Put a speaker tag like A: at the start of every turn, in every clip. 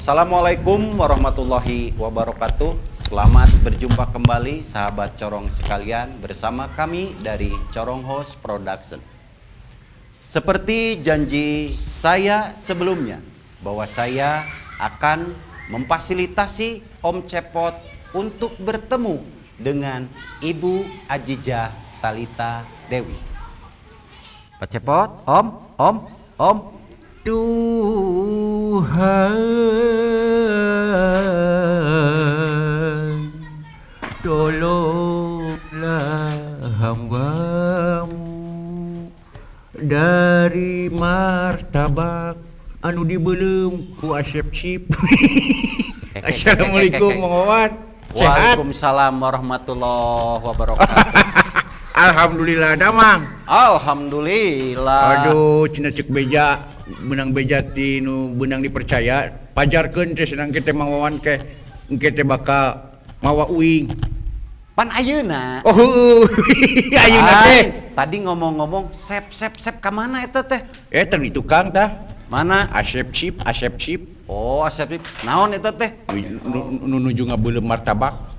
A: Assalamualaikum warahmatullahi wabarakatuh. Selamat berjumpa kembali sahabat Corong sekalian bersama kami dari Corong Host Production. Seperti janji saya sebelumnya bahwa saya akan memfasilitasi Om Cepot untuk bertemu dengan Ibu Ajijah Talita Dewi. Pak Cepot, Om.
B: Tuhan, tolonglah hambamu dari martabak anu dibelem ku Asep Cip. Assalamualaikum Mang Wawan. Sehat?
A: Waalaikumsalam warahmatullahi wabarakatuh.
B: Alhamdulillah damang.
A: Alhamdulillah.
B: Aduh, cina cek beja benang beja tinu benang dipercaya pajarkeun teh senang kita Mang Wawan ke engke teh bakal mawa uing.
A: Pan ayeuna.
B: Oh, ayeuna teh.
A: Tadi ngomong-ngomong sep ka mana eta teh?
B: Teh di tukang tah.
A: Mana?
B: Asep Cip.
A: Oh, Asep Cip. Naon eta teh?
B: Nu nuju ngabeuleuh martabak.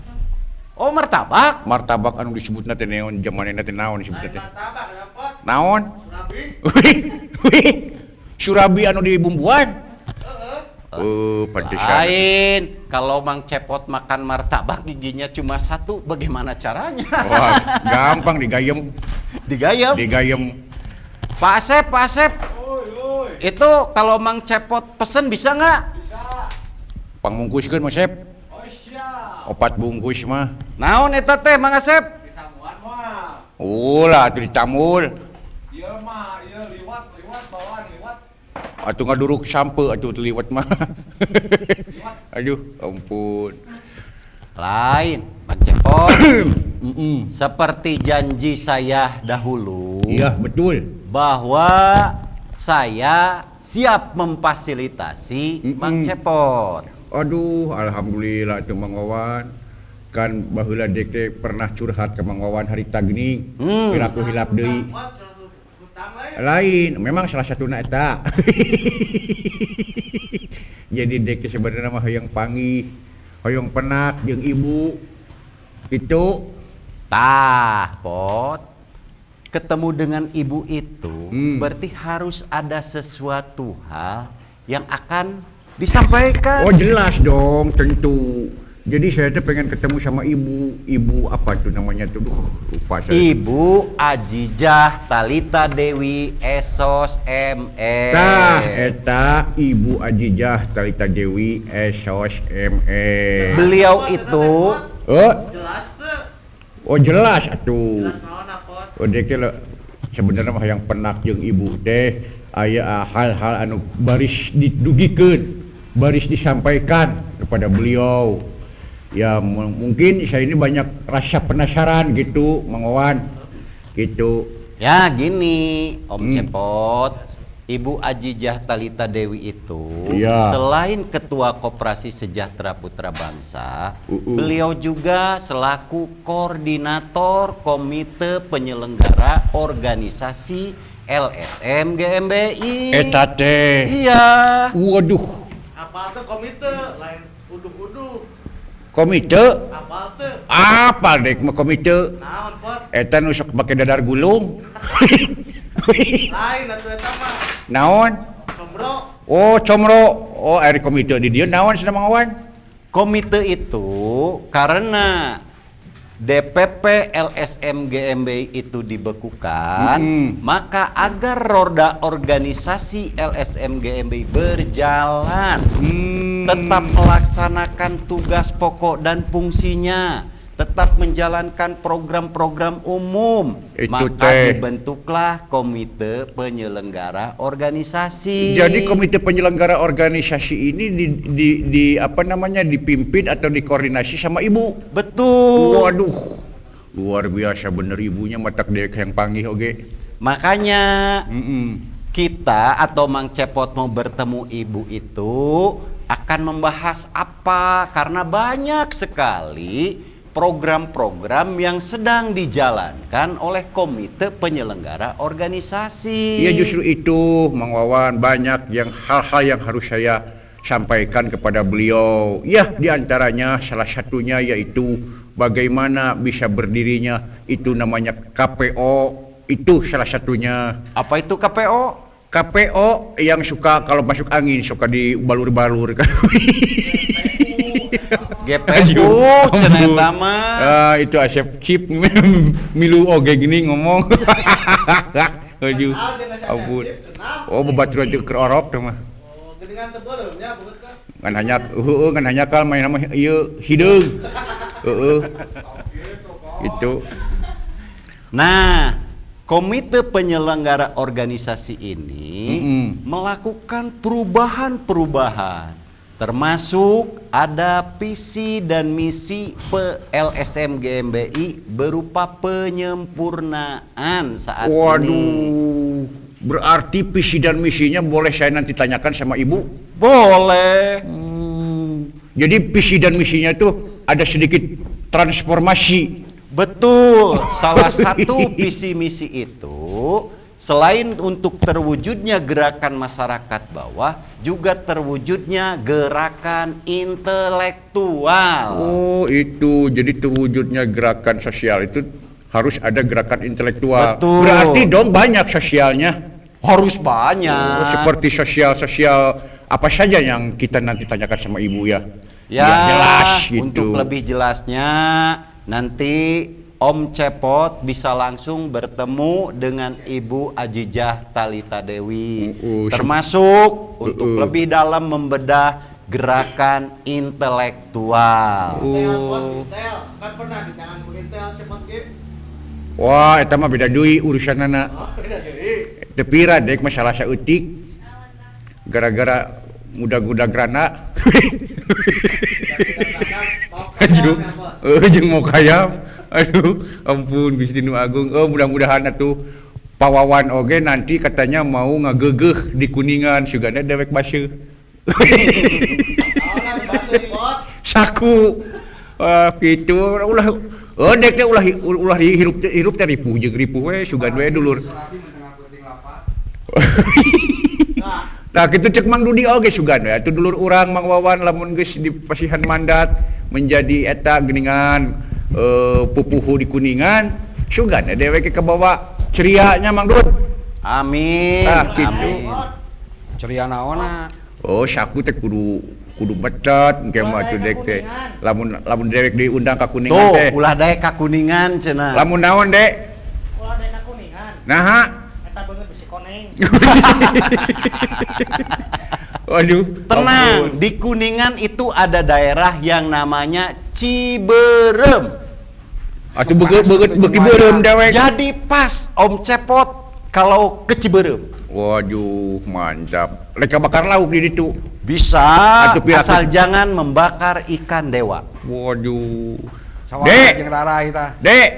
A: Oh, martabak.
B: Martabak anu disebutna teh naon zamanna teh naon disebutna teh?
A: Martabak apa?
B: Naon? Surabi. Surabi anu dibumbuan. Pantesan.
A: Lain, kalau Mang Cepot makan martabak giginya cuma satu, bagaimana caranya?
B: Wah, gampang digayem. Digayem.
A: Pak Asep. Itu kalau Mang Cepot pesen bisa nggak?
B: Bisa. Pangmungkuskeun Mas Asep. Oh, siap. 4 bungkus mah.
A: Naon eta teh Mang Asep?
B: Disamuan mah. Ulah atuh ditamul.
C: Ieu mah ieu liwat bawaan liwat.
B: Atuh ngaduruk sampe atuh liwat mah. Aduh, ampun.
A: Lain, Mang Cepot. Seperti janji saya dahulu.
B: Iya, betul.
A: Bahwa saya siap memfasilitasi Mang Cepot.
B: Aduh, alhamdulillah tuh Mang Wawan. Kan baheula dek teh pernah curhat ke Mang Wawan harita geuning. Piraku hilap deui. Lain, memang salah satuna eta. Jadi dek teh sebenarnya mah hoyong panggih, hoyong penak jeung ibu. Itu
A: Tah, Pot. Ketemu dengan ibu itu berarti harus ada sesuatu hal yang akan disampaikan.
B: oh jelas dong, tentu. Jadi saya tuh pengen ketemu sama ibu apa tuh namanya tuh, lupa saya.
A: Ibu Ajijah Talita Dewi Esos ME.
B: Tah, eta Ibu Ajijah Talita Dewi Esos ME.
A: Beliau itu
C: Jelas tuh.
B: Oh jelas atuh.
C: Jelas naon apot.
B: Oh dek teh sebenarnya mah yang penak jeung ibu teh aya hal-hal anu baris didugikeun, baris disampaikan kepada beliau. Ya mungkin saya ini banyak rasa penasaran gitu, Mang Wawan. Gitu.
A: ya gini, Om Cepot. Ibu Ajijah Talita Dewi itu selain Ketua Koperasi Sejahtera Putra Bangsa, beliau juga selaku Koordinator Komite Penyelenggara Organisasi LSM GMBI.
B: Eta teh.
A: Iya.
B: Waduh.
C: Apal tuh komite lain uduh-uduh.
B: Komite?
C: Apal tuh?
B: Apa dek mah komite?
C: Naon pot?
B: Eta nu sok make dadar gulung.
C: Lain atuh eta mah.
B: Naon?
C: Combro.
B: Oh, comro. Oh, ari komite di dieu naon cenah Mang Wawan?
A: Komite itu karena DPP LSM GMBI itu dibekukan, maka agar roda organisasi LSM GMBI berjalan, tetap melaksanakan tugas pokok dan fungsinya, tetap menjalankan program-program umum, maka dibentuklah Komite Penyelenggara Organisasi.
B: Jadi Komite Penyelenggara Organisasi ini dipimpin atau dikoordinasi sama ibu.
A: Betul.
B: Waduh, luar biasa bener ibunya matak dek yang panggih oge.
A: Makanya kita atau Mang Cepot mau bertemu ibu itu akan membahas apa? Karena banyak sekali program-program yang sedang dijalankan oleh Komite Penyelenggara Organisasi.
B: Iya justru itu Mang Wawan, banyak yang hal-hal yang harus saya sampaikan kepada beliau. Ya, diantaranya salah satunya yaitu bagaimana bisa berdirinya itu namanya KPO. Itu salah satunya.
A: Apa itu KPO?
B: KPO yang suka kalau masuk angin suka dibalur-balur kan.
A: GPU cenah eta mah.
B: Itu Asep Chip milu oge gini ngomong. Aduh. Ampun. Oh babaturan teu keur orok teh mah.
C: Geningan teu beuleum nya beut ka.
B: Ngan hanya kal main nama ieu hideung. Itu.
A: Nah, komite penyelenggara organisasi ini melakukan perubahan-perubahan, termasuk ada visi dan misi LSM GMBI berupa penyempurnaan saat ini.
B: Waduh, berarti visi dan misinya boleh saya nanti tanyakan sama ibu?
A: Boleh.
B: Jadi visi dan misinya itu ada sedikit transformasi.
A: Betul, salah satu visi misi itu selain untuk terwujudnya gerakan masyarakat bawah, juga terwujudnya gerakan intelektual.
B: Oh itu, jadi terwujudnya gerakan sosial itu harus ada gerakan intelektual.
A: Betul.
B: Berarti dong banyak sosialnya.
A: Harus banyak.
B: Seperti sosial apa saja yang kita nanti tanyakan sama ibu ya?
A: Ya,
B: Biar jelas gitu.
A: untuk lebih jelasnya nanti Om Cepot bisa langsung bertemu dengan Ibu Ajijah Talita Dewi, termasuk untuk lebih dalam membedah gerakan intelektual.
C: Kan pernah di tangan Intel Cepot ge.
B: Wah, eta mah beda deui urusanana.
C: Beda deui.
B: Tepira dek masalah saeutik. Gara-gara mudah-mudah grana. Jeung mau kayam. Aduh, ampun Gusti Nu Agung. Oh, mudah-mudahan atuh Pawawan oge nanti katanya mau ngagegeh di Kuningan sugana dewek baseuh. Saku. Kitu ulah dek teh ulah hirup teh ripuh jeung ripuh we sugan we dulur. Nah, kitu cek Mang Dudi oge sugan we atuh dulur urang Mang Wawan lamun geus dipasihan mandat menjadi eta geuningan pupuhu di Kuningan sugan dewek ke bawa cerianya Mang Dud.
A: Amin.
B: Nah, gitu.
D: Ceria naonna?
B: Oh, saku teh kudu becet engke mah atuh dek teh. Lamun dewek diundang ka Kuningan teh.
A: Tuh, ulah daek ka Kuningan cenah.
B: Lamun naon, Dek?
E: Ulah daek ka Kuningan.
B: Naha?
E: Eta beungeut bisi koneng.
B: Waduh,
A: Tenang, di Kuningan itu ada daerah yang namanya Ciberem.
B: Atuh beuki beureum dewek.
A: Jadi pas Om Cepot kalau ke Ciberem.
B: Waduh, mantap. Leka bakar lauk di ditu.
A: Bisa,
B: Atuh piraku.
A: asal jangan membakar ikan dewa.
B: Waduh.
D: Sawah
B: Dek.
D: jeung rara kita.
B: Dek.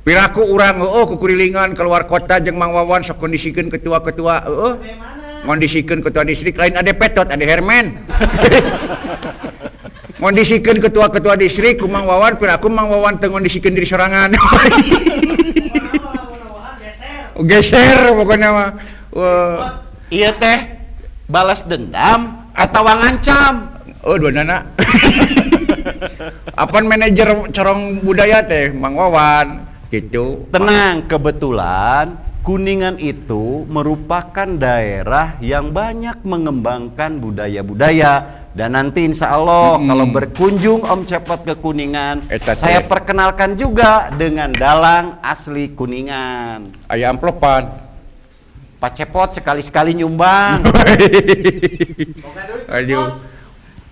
B: Piraku urang ku kurilingan keluar kota jeung Mang Wawan sok kondisikeun ketua-ketua ngondisikeun ketua distrik lain ade Petot, ade Hermen. Ngondisikeun ketua-ketua distrik ku Mang Wawan, piraku Mang Wawan teu ngondisikeun diri sorangan. Geser pokoknya mah. Wah.
A: Iya teh, balas dendam atau ngancam.
B: Oh, dua nana. Apaan manajer corong budaya teh Mang Wawan gitu.
A: Tenang, kebetulan Kuningan itu merupakan daerah yang banyak mengembangkan budaya-budaya. Dan nanti insya Allah kalau berkunjung Om Cepot ke Kuningan,
B: Eta
A: saya
B: teh.
A: perkenalkan juga dengan dalang asli Kuningan.
B: Aya amplopan.
A: Pak Cepot sekali-sekali nyumbang.
B: Aduh.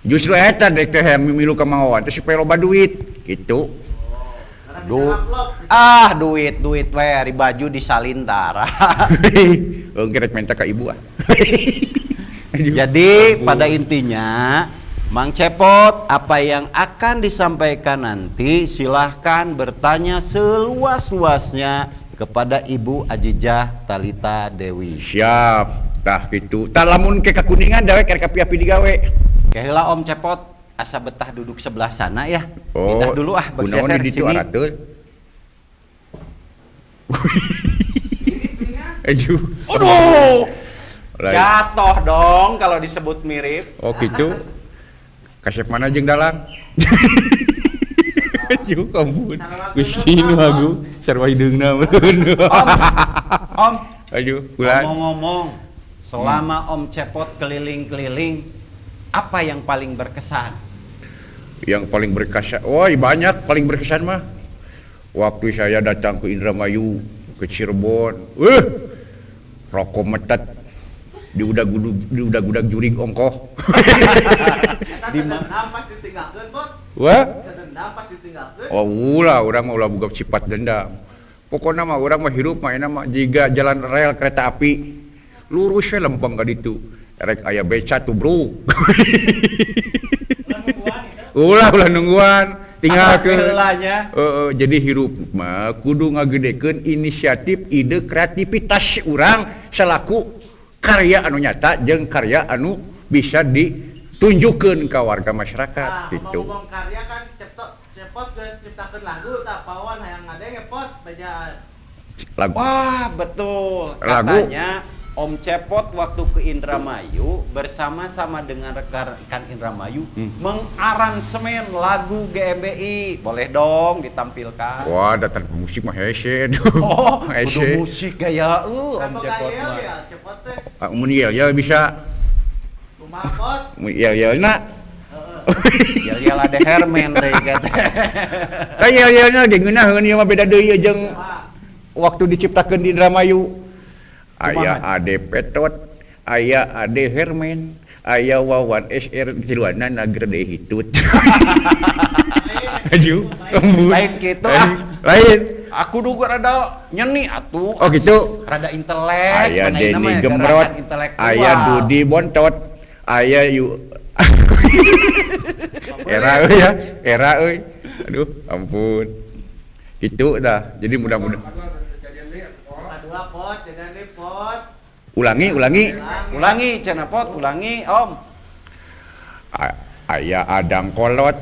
B: Justru eta dek teh milu ka Mang Wawan teh supaya loba duit gitu.
A: Duit we ari baju disalintara.
B: Gerek minta ke ibu ah.
A: Jadi pada intinya Mang Cepot apa yang akan disampaikan nanti silahkan bertanya seluas-luasnya kepada Ibu Ajijah Talita Dewi.
B: Siap. Tah gitu. Tah lamun ke Kuningan dewek rek api-api digawe.
A: Kayalah Om Cepot asa betah duduk sebelah sana ya.
B: Oh,
A: Pindah dulu
B: kunaon
A: bergeser
B: di ditu
A: sini.
B: arateun. Aduh.
A: Aduh.
B: Lain.
A: Jatuh dong kalau disebut mirip.
B: Oh gitu. Kasep mana jeung dalang? Aju ampun. Gusti nu hagu sarua hideungna.
A: Om,
B: Aju ulah.
A: ngomong-ngomong, selama Om Cepot keliling-keliling, apa yang paling berkesan?
B: Yang paling berkesan, woi banyak paling berkesan mah. Waktu saya datang ke Indramayu, ke Cirebon, rokok metet di udag-udag jurig ongkoh.
A: Di mana?
C: Dendam pas ditinggalkeun, Bot.
B: Wah,
C: Dendam pas ditinggalkeun.
B: oh ulah orang mah ulah boga sifat dendam. Pokoknya mah orang mah hirup mah mah jika jalan rel kereta api lurus we lempeng ka ditu. Rek aya beca tuh, Bro. Ulah nungguan. Tinggal ke
A: Heulanya.
B: jadi hirup mah kudu ngagedekeun inisiatif ide kreativitas urang selaku karya anu nyata jeung karya anu bisa ditunjukkeun ka warga masyarakat gitu.
E: ngomong karya kan cepot geus ciptakeun lagu tah pawan hayang ngadenge pot bejaan.
B: Lagu
A: Wah, betul.
B: Lagu.
A: Katanya Om Cepot waktu ke Indramayu bersama-sama dengan rekan-rekan Indramayu mengaransemen lagu GMBI. Boleh dong ditampilkan.
B: wah datang musik mah hese.
A: Oh,
B: hese.
A: udah musik gaya Om
E: Kan
A: Cepot
E: ya
A: mah.
E: cepot teh
B: Mun ya bisa.
E: kumaha pot.
B: Mun yel-yelna.
A: Yel-yel ada Herman deh kata.
B: Da yel-yelna ge ngeunaheun ieu mah beda deui jeung
E: Kumaha?
B: waktu diciptakeun di Indramayu. Aya
A: Kumaha?
B: Ade Petot, aya Ade Herman, aya Wawan SR tiluanna nager deui hitut. Aju,
A: Lain gitu ah.
B: Lain.
A: Aku juga rada nyeni atuh.
B: Oh gitu.
A: Rada intelek.
B: Aya
A: mana
B: Denny
A: namanya,
B: Gemrot,
A: gerakan intelektual.
B: aya Dudi Bontot, aya yu era euy ya, era euy. Aduh, ampun. Itu dah. Jadi mudah-mudahan
E: Kadua pot jangan nih pot.
B: ulangi.
A: Ulangi, cenah pot, ulangi, Om.
B: Aya Adang Kolot,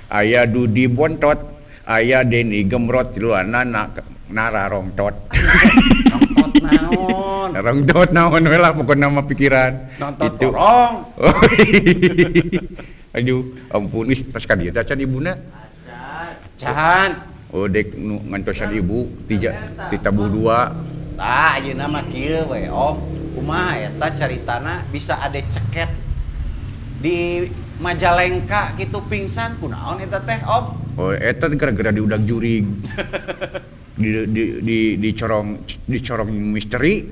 B: aya Dudi Bontot, aya Denny Gemrot tiluanna nararongtot.
A: Nonton naon?
B: Narongtot naon we lah pokona mah pikiran.
A: Nonton
B: Itu.
A: korong.
B: Aduh, ampun wis pas ka dieu teh can ibuna.
A: Can.
B: Oh dek nu ngantosan ibu ti tabuh dua.
A: Tah, ayeuna mah kieu we, Om. Kumaha eta caritana bisa ade ceket di Majalengka gitu pingsan kunaon eta teh, Om?
B: Oh eta gara-gara diudag jurig. di corong misteri.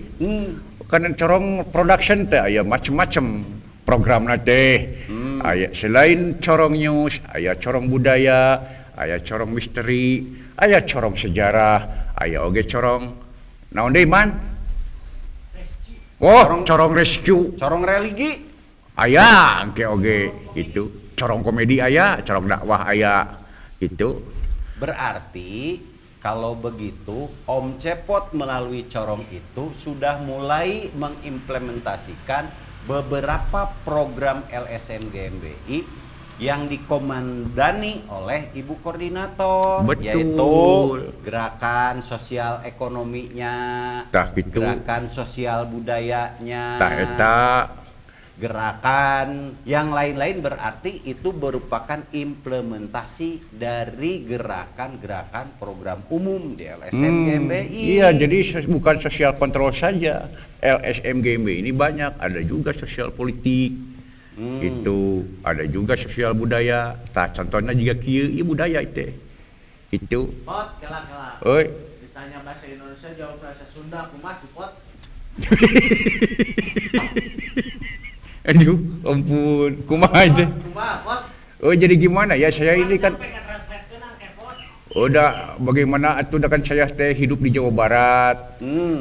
B: Kan corong production teh aya macem-macem programna teh. Aya selain corong news, aya corong budaya, aya corong misteri, aya corong sejarah, aya oge corong naon deui man? Oh, corong rescue.
A: Corong religi.
B: Aya engke oge gitu. Corong komedi aya, corong dakwah aya gitu.
A: Berarti kalau begitu Om Cepot melalui corong itu sudah mulai mengimplementasikan beberapa program LSM GMBI yang dikomandani oleh Ibu Koordinator,
B: Betul.
A: yaitu gerakan sosial ekonominya,
B: Tah gitu.
A: gerakan sosial budayanya,
B: Tah eta
A: gerakan yang lain-lain. Berarti itu merupakan implementasi dari gerakan-gerakan program umum di LSM GMBI.
B: Iya, jadi bukan sosial kontrol saja. LSM GMBI ini banyak, ada juga sosial politik. Itu ada juga sosial budaya. Tah contohnya juga kieu ieu budaya teh. Itu.
E: Pot kelak.
B: Oi.
E: Ditanya bahasa Indonesia jawab bahasa Sunda kumaha si pot.
B: Aduh, ampun. Kumaha teh?
E: Kumaha pot?
B: Oh, jadi gimana ya saya ini kan
E: Sampai nge-translate-keun angke pot.
B: udah bagaimana atuh kan saya teh hidup di Jawa Barat.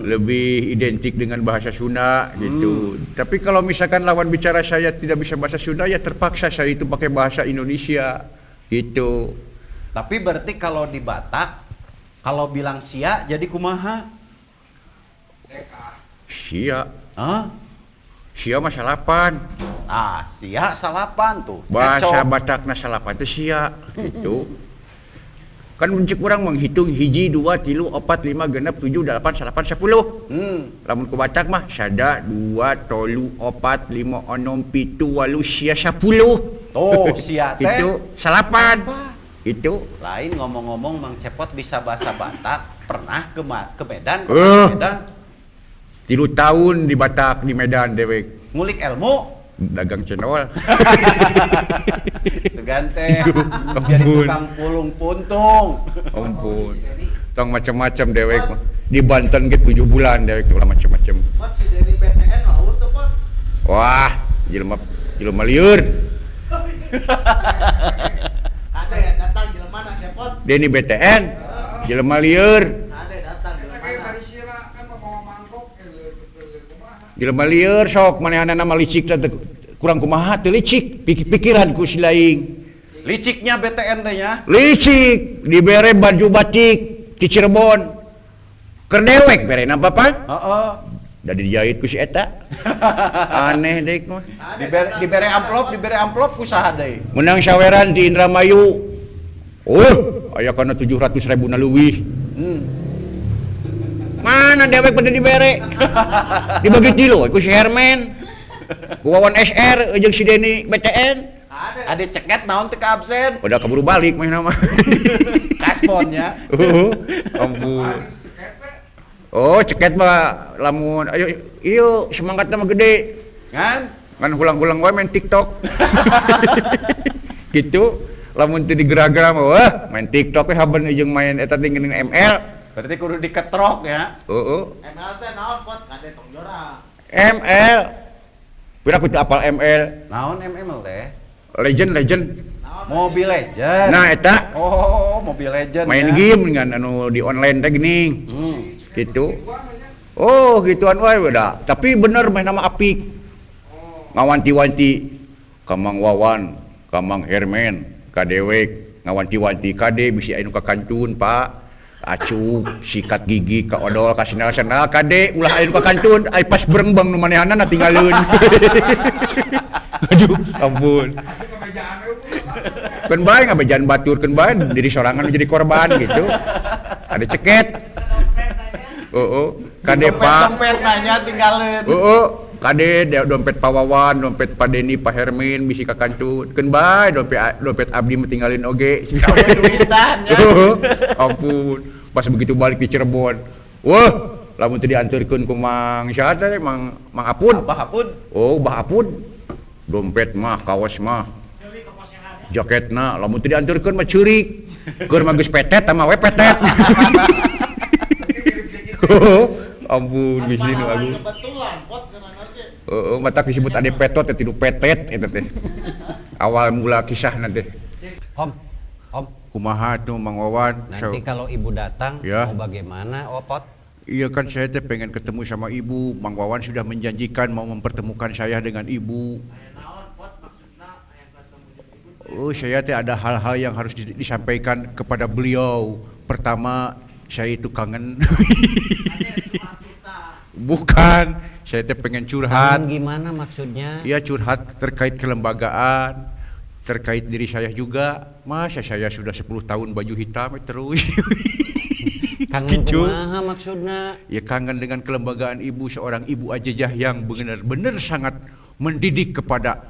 B: Lebih identik dengan bahasa Sunda gitu. Tapi kalau misalkan lawan bicara saya tidak bisa bahasa Sunda ya terpaksa saya itu pakai bahasa Indonesia gitu.
A: Tapi berarti kalau di Batak, kalau bilang sia jadi kumaha?
B: Sia.
A: Hah?
B: Sia mah salapan.
A: Ah, sia salapan tuh.
B: Bahasa
A: Ngecok.
B: Batakna salapan teh sia gitu. Kan mencek orang menghitung hiji, 2, 3, 4, 5, 6, 7, 8, 9, 10. Lamun ku Batak mah 1, 2, 3, 4, 5, 6, 7, 8, 10.
A: Tuh, sia teh.
B: Itu 8. Itu
A: Lain ngomong-ngomong Mang Cepot bisa bahasa Batak, pernah ke Medan?
B: Eh.
A: Medan
B: 3 tahun di Batak di Medan dewek
A: ngulik ilmu.
B: dagang cendol.
A: Segante jadi
B: Ampun.
A: tukang pulung puntung.
B: Ampun. Tong macam-macam dewek mah. Di Banten gitu 7 bulan dewek ulah macam-macam.
E: Pot si Denny BTN laut tuh pot.
B: Wah, jelema lieur.
E: Ada ya datang jelema na Cepot.
B: Denny BTN. Jelema lieur.
E: Ada datang jelema.
B: Jelema lieur sok manehna nama licik teh kurang kumaha teu licik pikiran ku si laing.
A: Liciknya BTN teh nya.
B: Licik dibere baju batik di Cirebon. Keur dewek berena Bapak.
A: Heeh.
B: Da dijahit ku si eta. Aneh deuk mah.
A: Dibere amplop ku saha deui?
B: Menang saweran di Indramayu. Aya kana 700.000 na leuwih. Mana dewek pada dibere? Dibagi tilu ku si Herman. Ku Wawan SR jeung si Denny BTN.
A: Ade ceket naon teu ka absen?
B: Udah keburu balik mah nama.
A: Kasponnya.
B: Ampun. Oh, ceket mah lamun ayo ieu semangatna mah gede. Ngan hulang-hulang wae main TikTok. Gitu. Lamun teu digerak-gerak mah wah main TikTok we haben jeung main eta teh geuning ML.
A: Berarti kudu diketrok ya.
B: Heeh.
E: ML teh naon pot? Ada tong jora.
B: ML. Pira ku teu apal ML.
A: Naon MML teh?
B: Legend.
A: Mobile Legend.
B: Nah eta
A: Oh, Mobile Legend.
B: main
A: ya.
B: game dengan anu di online teh geuning. Gitu. Oh, gituan wae udah. Tapi bener main nama apik. Ngawanti-wanti Kamang Wawan, Kamang Herman, kadewek ngawanti-wanti kade bisi anu ka kantun, Pak. Acup, sikat gigi ka odol ka sendal-sendal kade ulah anu ka kantun, ai pas berengbang nu manehana tinggalieun. Aduh, ampun. Keun bae ngabejaan batur keun bae diri sorangan jadi korban gitu. Ada ceket. Kade Pak.
A: Dompet nanya tinggalin.
B: Kade dompet Pak Wawan, dompet Pak Denny, Pak Hermin bisi ka kantun. Keun bae dompet abdi mah tinggalin oge.
A: Duitan ya.
B: Ampun. Pas begitu balik di Cirebon. Wah, lamun teu dianturkeun ku Mang siapa teh Mang Apun.
A: Abah Apun.
B: Oh, Bah Apun. Dompet mah, kaos mah. Jaketna lamun teu dianturkeun mah ceurik. Keur mah geus petet tah mah we petet. Ampun geus nu agung.
E: Kebetulan pot cenah ge.
B: Matak disebut ade petot teh tilu petet eta teh. Awal mula kisahna teh.
D: Om,
B: Kumaha tuh Mang Wawan?
D: nanti kalau ibu datang
B: Ya.
D: mau bagaimana, Opot?
B: Iya kan saya teh pengen ketemu sama ibu. Mang Wawan sudah menjanjikan mau mempertemukan saya dengan ibu.
E: Naon pot maksudna aya ketemu jeung ibu.
B: Saya teh ada hal-hal yang harus disampaikan kepada beliau. Pertama, saya itu kangen. Bukan, saya teh pengen curhat.
D: Gimana maksudnya?
B: Iya curhat terkait kelembagaan, terkait diri saya juga. Masa saya sudah 10 tahun baju hitam terus.
D: Kangen
B: Gitu.
D: kumaha maksudnya?
B: Ya kangen dengan kelembagaan ibu, seorang ibu ajejah yang benar-benar sangat mendidik kepada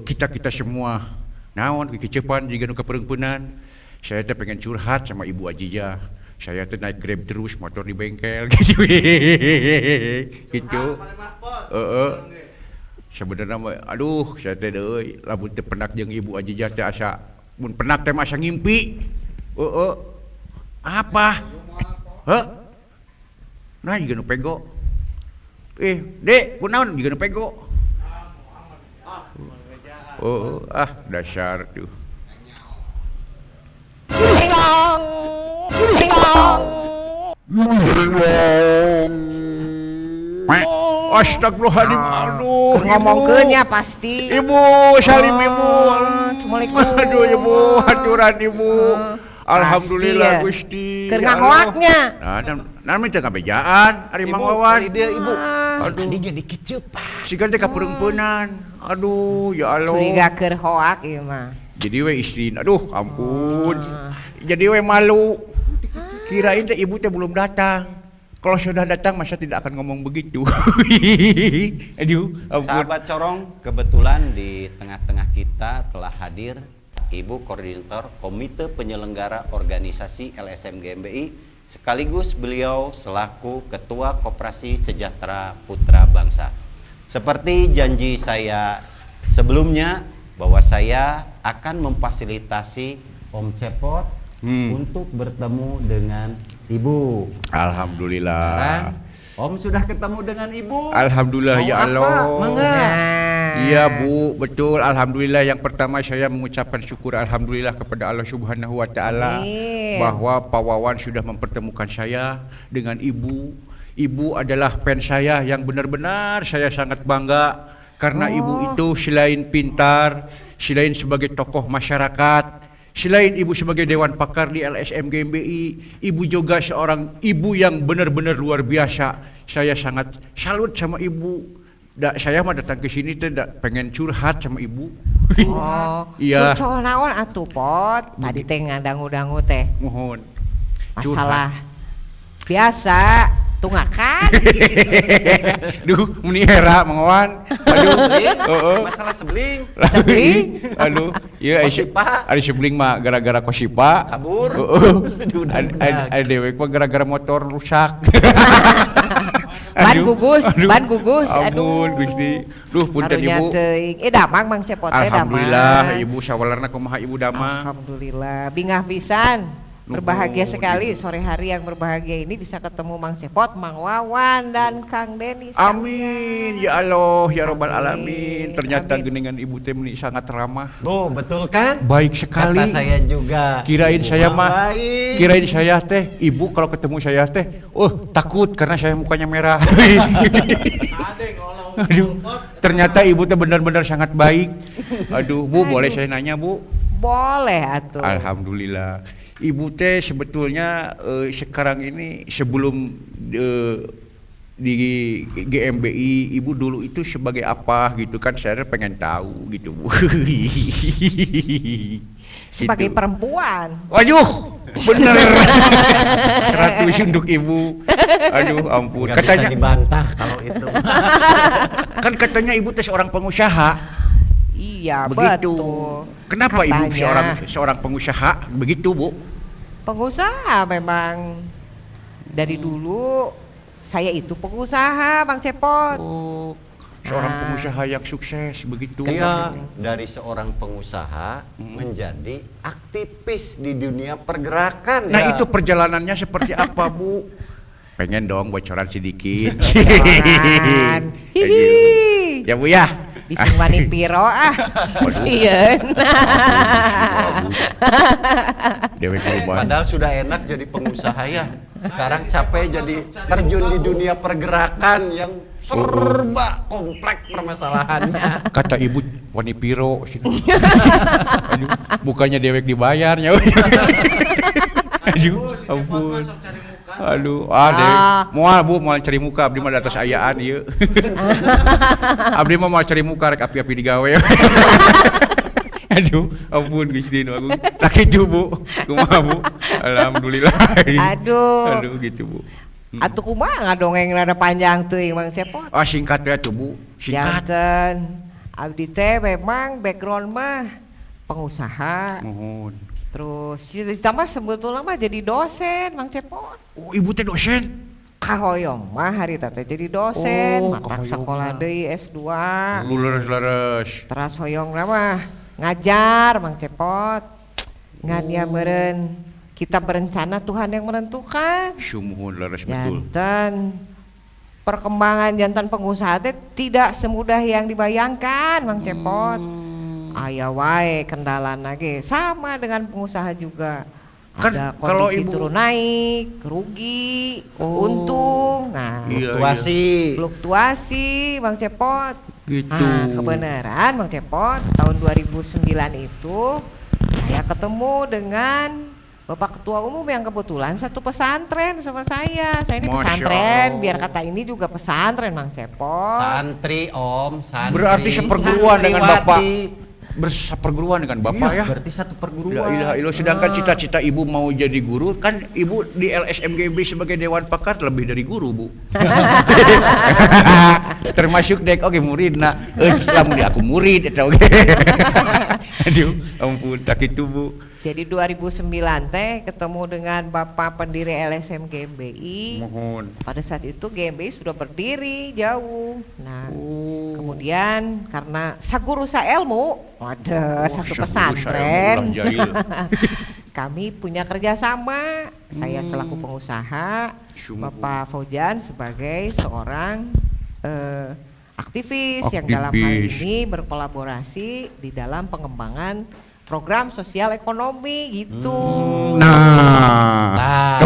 B: kita-kita semua. Naon kekecepan jika nu kaperengpeunan. Saya teh pengen curhat sama ibu ajejah. Saya teh naik Grab terus, motor di bengkel gitu. Gitu. Sebenarnya mah aduh saya teh deui lamun teu penak jeung ibu ajejah teh asa mun penak teh mah asa ngimpi. Apa? Nah juga nu pego. Dek, kunaon juga nu pego? Dasar tuh. Astagfirullahaladzim, aduh
F: ngomongkeun ya pasti.
B: Ibu, salim ibu.
F: Assalamualaikum.
B: Aduh ibu, haturan ibu. Alhamdulillah
F: Gusti.
B: Gusti.
F: Keur ngahoaknya.
B: Nah, minta kabejaan ari Mang Wawan.
A: Dia ibu.
B: Aduh,
D: Tadi jadi kecepat.
B: sigan teh kaperengpeunan. Aduh, ya Allah.
F: Curiga keur hoak ieu mah.
B: Jadi we istri, aduh ampun. Jadi we malu. Kirain teh ibu teh belum datang. Kalau sudah datang masa tidak akan ngomong begitu. Aduh, ampun.
A: Sahabat Corong, kebetulan di tengah-tengah kita telah hadir Ibu Koordinator Komite Penyelenggara Organisasi LSM GMBI, sekaligus beliau selaku Ketua Koperasi Sejahtera Putra Bangsa. Seperti janji saya sebelumnya bahwa saya akan memfasilitasi Om Cepot untuk bertemu dengan Ibu.
B: Alhamdulillah.
A: Sekarang Om sudah ketemu dengan Ibu.
B: Alhamdulillah
A: Mau
B: ya
A: apa?
B: Allah.
A: Mangga.
B: Iya Bu, betul. Alhamdulillah, yang pertama saya mengucapkan syukur alhamdulillah kepada Allah Subhanahu wa taala
F: Amin.
B: bahwa Pak Wawan sudah mempertemukan saya dengan Ibu. Ibu adalah fans saya yang benar-benar saya sangat bangga karena Ibu itu selain pintar, selain sebagai tokoh masyarakat, selain Ibu sebagai Dewan Pakar di LSM GMBI, Ibu juga seorang ibu yang benar-benar luar biasa. Saya sangat salut sama Ibu. Saya mah datang ke sini teh pengen curhat sama Ibu.
F: Oh,
B: Iya.
F: curcol naon atuh Pot? Tadi teh ngadangu-dangu teh.
B: Mohon.
F: Masalah biasa tunggakan.
B: Duh, meni hera Mang Aduh. Heeh.
A: Masalah sebling.
F: Sebling.
B: Aduh, ieu
A: Kosipa.
B: ari sebling mah gara-gara kosipa.
A: Kabur.
B: Heeh. Ada dewek mah gara-gara motor rusak.
F: Ban gugus,
B: Ampun,
F: aduh.
B: Gusti. Duh, punten
F: Karunya
B: Ibu.
F: teuing. Damang Mang Cepot teh damang.
B: Alhamdulillah, Ibu sawalarna kumaha Ibu damang.
F: Alhamdulillah, bingah pisan. Berbahagia
B: Nuhun,
F: sekali
B: Ibu.
F: sore hari yang berbahagia ini bisa ketemu Mang Cepot, Mang Wawan dan Kang Denis.
B: Amin ya Allah ya Rabbal
F: Amin.
B: Alamin. Ternyata
F: Amin.
B: geningan Ibu teh meuni sangat ramah.
A: Tuh, betul kan?
B: Baik sekali.
A: Kata saya juga.
B: Kirain
A: Ibu
B: saya mah,
A: baik.
B: kirain saya teh, Ibu kalau ketemu saya teh, takut karena saya mukanya merah.
E: Ade ngolah
B: Aduh, ternyata Ibu teh benar-benar sangat baik. Aduh, Bu, boleh saya nanya, Bu?
F: Boleh atuh.
B: Alhamdulillah. Ibu teh sebetulnya sekarang ini sebelum di GMBI, Ibu dulu itu sebagai apa gitu kan, saya pengen tahu gitu Bu.
F: Sebagai
B: Gitu.
F: perempuan.
B: Waduh, bener. 100 untuk Ibu. Aduh, ampun.
A: Nggak bisa
B: Katanya
A: dibantah kalau itu.
B: kan katanya Ibu teh seorang pengusaha.
F: Iya,
B: Begitu.
F: betul.
B: Kenapa Ibu
F: Katanya.
B: seorang pengusaha? Begitu, Bu.
F: Pengusaha memang dari dulu saya itu pengusaha, Bang Cepot.
B: Oh, seorang pengusaha yang sukses begitu.
A: Iya, dari seorang pengusaha menjadi aktivis di dunia pergerakan.
B: Nah,
A: ya.
B: itu perjalanannya seperti apa, Bu? Pengen dong bocoran sedikit.
F: Bocoran. Hihi.
B: Ya, Bu ya.
F: Bising wani piro Sieun.
B: Dewi perubahan.
A: Padahal sudah enak jadi pengusaha ya. Sekarang capek jadi terjun di dunia pergerakan yang serba kompleks permasalahannya.
B: Kata Ibu wani piro. Aduh, bukannya dewek dibayarnya. Aduh, ampun. Aduh, moal Bu, moal cari muka abdi mah di atas ayaan ieu. Abdi mah moal cari muka rek api-api digawe. Aduh, ampun Gusti nu agung. Tak kitu Bu. Kumaha Bu? Alhamdulillah.
F: Aduh.
B: Gitu Bu.
F: Atuh kumaha ngadongeng rada panjang teuing Bang Cepot.
B: Singkat ya tuh Bu. Singkat.
F: Janten. Abdi teh memang background mah pengusaha.
B: Mohon.
F: Terus ditambah sebetulnya mah jadi dosen Bang Cepot.
B: Oh, Ibu teh dosen.
F: Kahoyong mah harita teh jadi dosen,
B: Oh,
F: matak
B: kahoyong
F: sekolah
B: mah.
F: deui S2.
B: Lu leres-leres.
F: Teras hoyong mah ngajar Bang Cepot. Ngan ya meureun kita berencana Tuhan yang menentukan.
B: Sumuhun leres betul.
F: Janten perkembangan jantan pengusaha teh tidak semudah yang dibayangkan Bang Cepot. Aya wae kendalana ge sama dengan pengusaha juga.
B: Kan
F: Ada
B: kalau
F: kondisi
B: Ibu-
F: turun naik, rugi,
B: Oh,
F: untung. Nah,
B: iya.
F: fluktuasi Bang Cepot.
B: Gitu.
F: Nah, kebenaran Bang Cepot tahun 2009 itu saya ketemu dengan Bapak Ketua Umum yang kebetulan satu pesantren sama saya. Saya ini
B: Masya
F: pesantren,
B: Allah.
F: biar kata ini juga pesantren Bang Cepot.
A: Santri Om, santri.
B: Berarti seperguruan dengan Bapak.
A: Santriwati.
B: bersaperguruan dengan bapak
A: Iya,
B: ya.
A: berarti satu
B: La
A: perguruan.
B: ilaha illallah. Sedangkan cita-cita ibu mau jadi guru, kan ibu di LSMGB sebagai dewan pakar lebih dari guru, Bu. Termasuk dek oke murid nak. Lamun aku murid eta oge. Aduh, ampun tak itu, Bu.
F: Jadi 2009 teh ketemu dengan Bapak pendiri LSM GMBI.
B: Mohon.
F: Pada saat itu GMBI sudah berdiri jauh. Nah,
B: Oh.
F: kemudian karena saguru ilmu, waduh, satu
B: Syekh
F: pesantren.
B: Musa Jahil.
F: Kami punya kerjasama. Saya selaku pengusaha,
B: Sungguh.
F: Bapak Faujan sebagai seorang aktivis yang dalam hal
B: Aktivis.
F: ini berkolaborasi di dalam pengembangan program sosial ekonomi gitu.
B: Nah,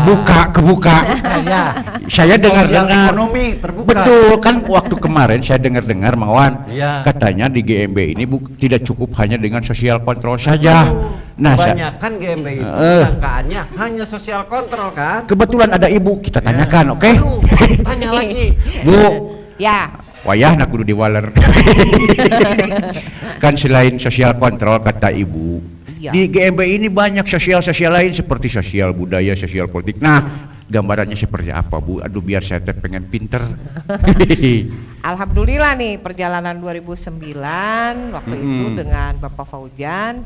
B: kebuka.
A: Ya.
B: Saya
A: Sosial
B: dengar-dengar.
A: ekonomi terbuka.
B: Betul kan waktu kemarin saya dengar-dengar Mawan
A: Iya.
B: katanya di GMB ini tidak cukup hanya dengan sosial kontrol saja. Nah,
A: Kebanyakan GMB itu sangkaannya hanya sosial kontrol kan?
B: kebetulan ada ibu kita tanyakan, oke?
A: Aduh, tanya lagi.
B: Bu,
F: Ya,
B: wayah nak kudu diwaler. Kan selain sosial kontrol kata ibu,
F: Iya.
B: di GMB ini banyak sosial lain seperti sosial budaya, sosial politik. Nah, gambarannya seperti apa, Bu? Aduh, biar saya teh pengen pinter.
F: alhamdulillah nih perjalanan 2009 waktu itu dengan Bapak Faujan,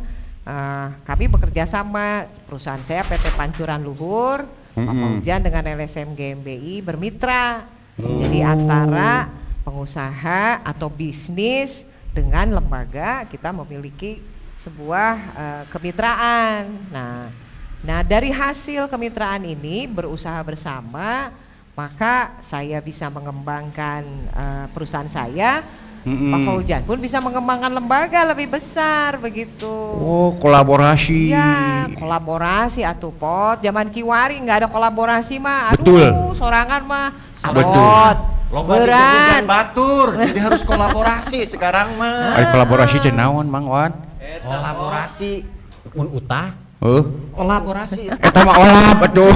F: kami bekerja sama, perusahaan saya PT Pancuran Luhur, Bapak Faujan dengan LSM GMBI bermitra. Jadi antara pengusaha atau bisnis dengan lembaga kita memiliki sebuah kemitraan. Nah, dari hasil kemitraan ini berusaha bersama, maka saya bisa mengembangkan perusahaan saya. Pak Faujan pun bisa mengembangkan lembaga lebih besar begitu.
B: Oh, kolaborasi.
F: Ya, kolaborasi atuh Pot. Zaman Kiwari nggak ada kolaborasi mah. Aduh,
B: Betul.
F: sorangan mah.
B: Betul.
F: Abot.
A: Loba
F: Berat.
A: digebukan batur, jadi harus kolaborasi sekarang mah.
B: Ay, kolaborasi teh naon, Mang Wan?
A: Kolaborasi. Mun utah, kolaborasi.
B: Eta mah olah betul.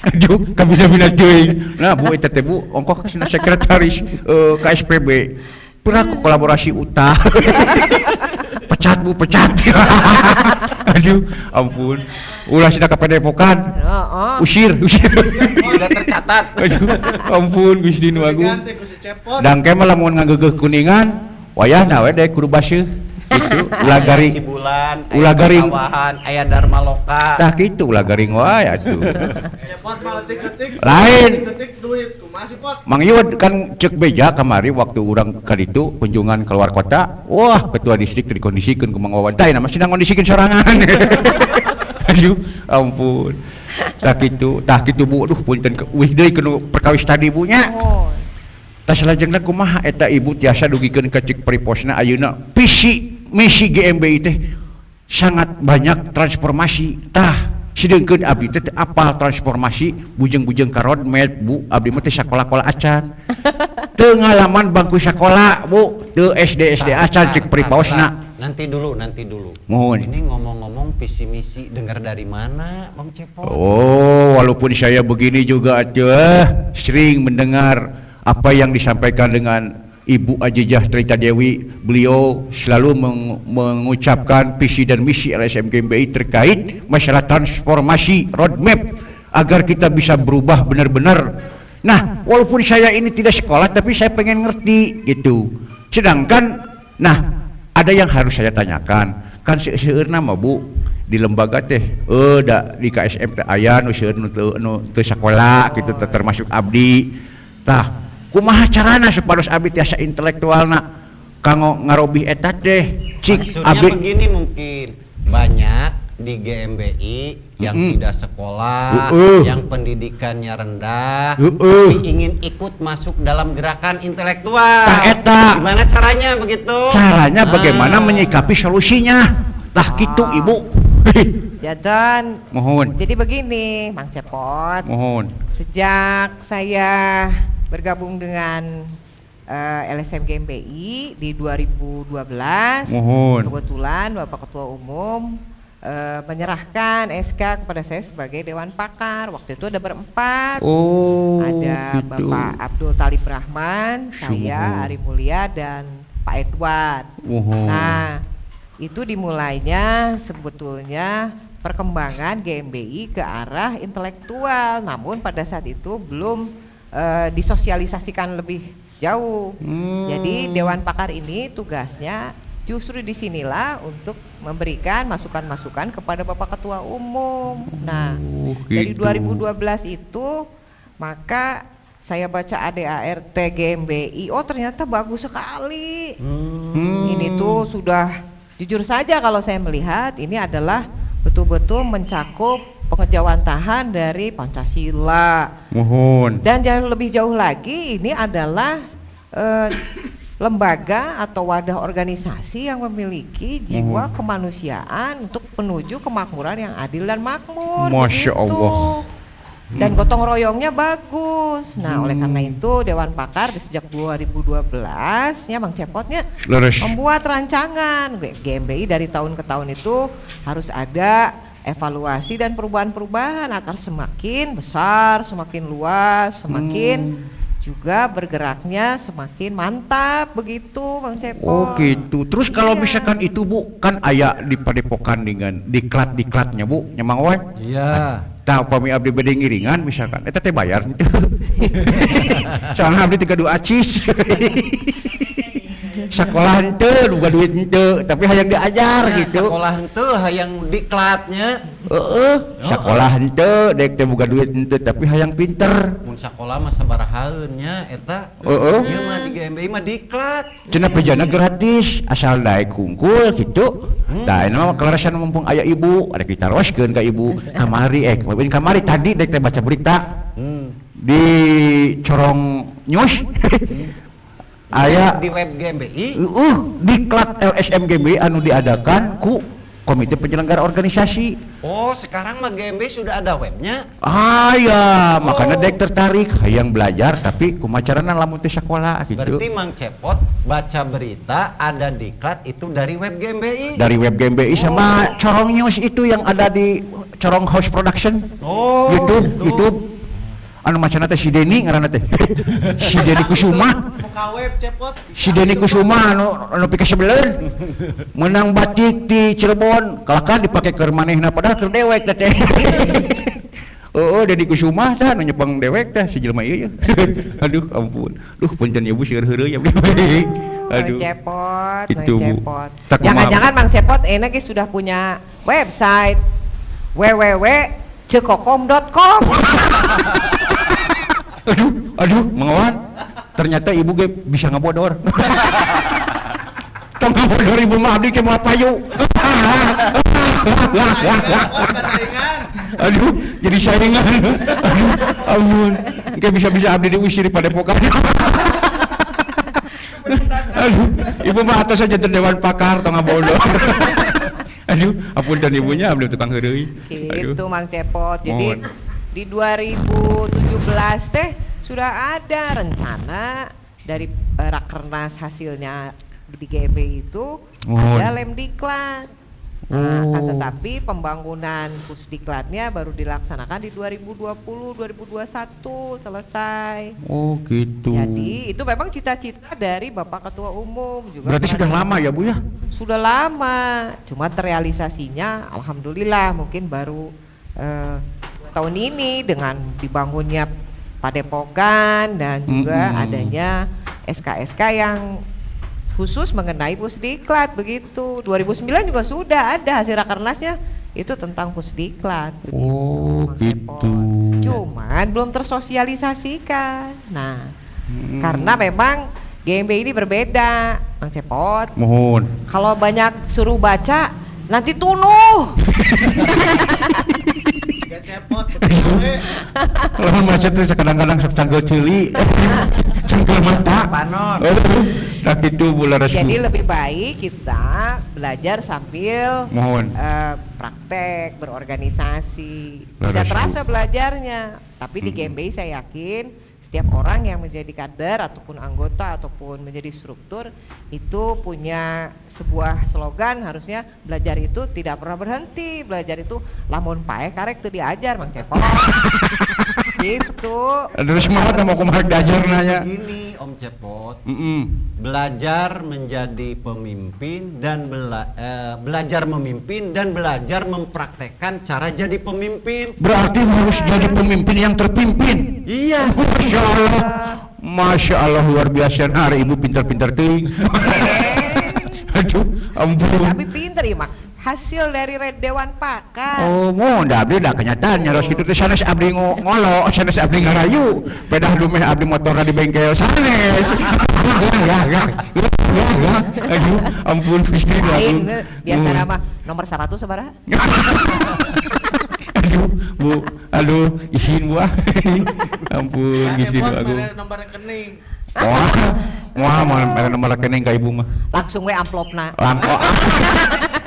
B: Aduh, kabina-bina teuing. Nah, Bu eta teh Bu, ongkoh cenah sekretaris KSPB. Pernah aku kolaborasi utah. Pecat Bu, pecat. Aduh, ampun. Ulah sida ka padepokan. Usir.
A: Tidak tercatat.
B: Aduh, ampun Gusti Nu Agung.
E: Diganti ku si Cepot.
B: Dangke mah lamun ngagegeh kuningan, wayahna we deh kudu baseuh. Gitu, ulah garing.
A: Cibulan,
B: Ulah garing.
A: Kawahan, aya Dharma Loka.
B: Tah kitu ulah garing wae atuh.
E: Cepot malah ketik
B: Lain.
E: ketik duit ku masih Pot.
B: Mang Iwad kan cek beja kamari waktu urang kaditu kunjungan keluar kota. Wah, ketua distrik dikondisikeun ku Mang Wawan. Tah na masih ngondisikeun sorangan. Aduh, ampun. Sakitu, tah kitu Bu. Aduh, punten euih deui kudu perkawis tadi Bu nya.
F: Oh,
B: Tah salajengna kumaha eta ibu tiasa dugikeun ka cek periposna ayeuna visi misi GMBI teh sangat banyak transformasi. Tah sidengkeun abdi teh apal transformasi bujeng-bujeng ka roadmap Bu. Abdi mah teh sakola-kola acan. Teu ngalaman bangku sakola Bu, teu SD acan cek periposna.
A: Nanti dulu.
B: Mohon.
A: Ini ngomong-ngomong visi misi dengar dari mana, Bang Cepot?
B: Oh, walaupun saya begini juga atuh sering mendengar apa yang disampaikan dengan Ibu Ajijah Trita Dewi. Beliau selalu mengucapkan visi dan misi LSM GMBI terkait masalah transformasi roadmap agar kita bisa berubah benar-benar. Nah, walaupun saya ini tidak sekolah tapi saya pengen ngerti gitu. Sedangkan nah, ada yang harus saya tanyakan. Kan seueurna mah Bu di lembaga teh da di KSM teh aya nu seueur nu teu sakola gitu termasuk abdi. Tah kumaha carana supados abdi tiasa intelektualna kanggo ngarobih eta teh cik
A: Maksudnya
B: abdi
A: begini mungkin banyak di GMBI yang tidak sekolah, yang pendidikannya rendah, tapi ingin ikut masuk dalam gerakan intelektual.
B: Tah eta.
A: Gimana caranya begitu?
B: caranya bagaimana menyikapi solusinya. Tah kitu Ibu.
F: Jadan.
B: Mohon.
F: Jadi begini, Mang Cepot.
B: Mohon.
F: Sejak saya bergabung dengan LSM GMBI di 2012,
B: Mohon.
F: kebetulan Bapak Ketua Umum menyerahkan SK kepada saya sebagai Dewan Pakar. Waktu itu ada berempat,
B: Oh,
F: ada
B: gitu.
F: Bapak Abdul Talib Rahman, saya
B: Sungguh.
F: Ari Mulya, dan Pak Edward.
B: Mohon.
F: Nah, itu dimulainya sebetulnya perkembangan GMBI ke arah intelektual, namun pada saat itu belum disosialisasikan lebih jauh. Jadi Dewan Pakar ini tugasnya justru disinilah untuk memberikan masukan-masukan kepada Bapak Ketua Umum. Nah, dari
B: gitu.
F: 2012 itu maka saya baca ADART GMBI, oh ternyata bagus sekali. Ini tuh sudah, jujur saja kalau saya melihat ini adalah betul-betul mencakup pengejawantahan dari Pancasila.
B: Mohon.
F: Dan yang lebih jauh lagi ini adalah lembaga atau wadah organisasi yang memiliki jiwa kemanusiaan untuk menuju kemakmuran yang adil dan makmur.
B: Masya
F: begitu.
B: Allah.
F: Dan gotong royongnya bagus. Nah, oleh karena itu Dewan Pakar sejak 2012 ya Bang Cepotnya
B: Leres.
F: membuat rancangan GMBI dari tahun ke tahun itu harus ada evaluasi dan perubahan-perubahan agar semakin besar, semakin luas, semakin juga bergeraknya semakin mantap begitu Bang Cepot.
B: Oh gitu. Terus kalau
F: Iya.
B: misalkan itu Bu, kan aya di padepokan dengan diklat-diklatnya Bu, nyamang we.
A: Iya.
B: Tah upami abdi bade ngiringan misalkan, eta teh bayar gitu. Soalnya abdi teh gaduh acis. Sakolah henteu, nu duit henteu, tapi hayang diajar gitu.
A: Sekolah henteu hayang diklatnya.
B: Sakolah henteu, dek teh boga duit henteu, tapi hayang pinter.
A: Mun sakolah mah sabarahaeunnya eta.
B: Heeh.
A: Ieu mah di GMBI mah diklat.
B: Cenah pejana gratis, asal daek kungkul gitu. Tah ini mah kelarasan mumpung aya ibu, ada ditaroskeun ka ibu. Kamari kamari tadi dek teh baca berita di Corong News. Aya
A: Di web GMBI.
B: diklat LSM GMBI anu diadakan ku Komite Penyelenggara Organisasi.
A: Oh, sekarang mah GMBI sudah ada webnya.
B: Ya, makanya dek tertarik hayang belajar tapi kumacarana lamun teh sakola gitu.
A: Berarti Mang Cepot baca berita ada diklat itu dari web GMBI.
B: Dari web GMBI sama Corong News itu yang ada di Corong House Production.
A: Oh,
B: YouTube. Anu macana teh si Deni ngaranna teh. Si Deni Kusuma.
E: Muka web Cepot.
B: Si Deni Kusuma anu pikeun sebeleun. Menang batik di Cirebon, kalakan dipake keur manehna padahal keur dewek teh. Deni Kusuma tah anu nyepeng dewek teh si jelema ieu. Aduh ampun. Duh punten ya Bu seueur heureuy ya.
F: Mang Cepot, Mang
B: Itu, Bu.
F: Cepot.
B: Tak
F: Jangan-jangan Mang Cepot ge sudah punya website www.cekokom.com.
B: Aduh, mengawan. Ternyata ibu ge bisa ngabodor. Tong ngabodor ibu mah abdi ke moal payu.
E: Saingan.
B: Aduh, jadi saingan. Aduh, ampun. Kayak bisa-bisa abdi diusir di padepokan. Aduh, ibu mah atas saja Dewan Pakar tong ngabodor. Aduh, ampun dan ibunya abdi tukang heureuy.
F: Gitu Mang Cepot. Jadi
B: Mohon.
F: di 2017 teh sudah ada rencana dari Rakernas hasilnya di GMBI itu
B: Mohon.
F: ada Lemdiklat. Nah, akan tetapi pembangunan Pusdiklatnya baru dilaksanakan di 2020-2021 selesai.
B: Oh gitu.
F: Jadi itu memang cita-cita dari Bapak Ketua Umum juga.
B: Berarti sudah lama ya Bu ya?
F: Sudah lama, cuma terrealisasinya alhamdulillah mungkin baru 2 tahun ini dengan dibangunnya padepokan dan juga adanya SK-SK yang khusus mengenai Pusdiklat begitu. 2009 juga sudah ada hasil rakernasnya itu tentang Pusdiklat begitu,
B: Oh
F: Mang
B: gitu.
F: Cepot. Cuman belum tersosialisasikan. Nah, karena memang GMBI ini berbeda, Mang Cepot.
B: Mohon.
F: Kalau banyak suruh baca nanti tunuh.
E: Ya Cepot. Betul.
B: Lamun macet tuh kadang-kadang sok canggel ceuli. Canggel mata.
A: Panon.
B: Tak itu bulan
F: Jadi
B: resmi.
F: lebih baik kita belajar sambil
B: Mohon.
F: praktek berorganisasi.
B: Laras,
F: Tidak
B: Bu.
F: terasa belajarnya. Tapi di GMBI saya yakin setiap orang yang menjadi kader ataupun anggota ataupun menjadi struktur itu punya sebuah slogan, harusnya belajar itu tidak pernah berhenti. Belajar itu lamun pae karek teu diajar Mang Cepot. Gitu.
B: Terus semangat mau kumaha diajar nanya.
A: Begini Om Cepot,
B: Mm-mm.
A: belajar menjadi pemimpin dan belajar memimpin dan belajar mempraktekkan cara jadi pemimpin.
B: Berarti harus jadi pemimpin yang terpimpin.
A: Iya.
B: Masya Allah. Masya Allah luar biasa. Hari ibu pintar-pintar teuing. Aduh, ampun.
F: Tapi pinter ya mak. Hasil dari Red Dewan Pakar.
B: Oh, mau ndak abdi dah kenyataannya ros kitu teh sanes abdi ngolo, sanes abdi ngarayu. Pedah dumeh abdi motorna di bengkel sanes. Ya. Aduh, ampun Gusti
F: Lain
B: aku.
F: biasa nama nomor 100 sabaraha?
B: Aduh, izin gua. Ampun Gusti
E: Cepot
B: aku.
E: mere nomor rekening.
B: Wah, mau nomor rekening ka ibu mah.
F: Langsung we amplopna.
B: Lampu.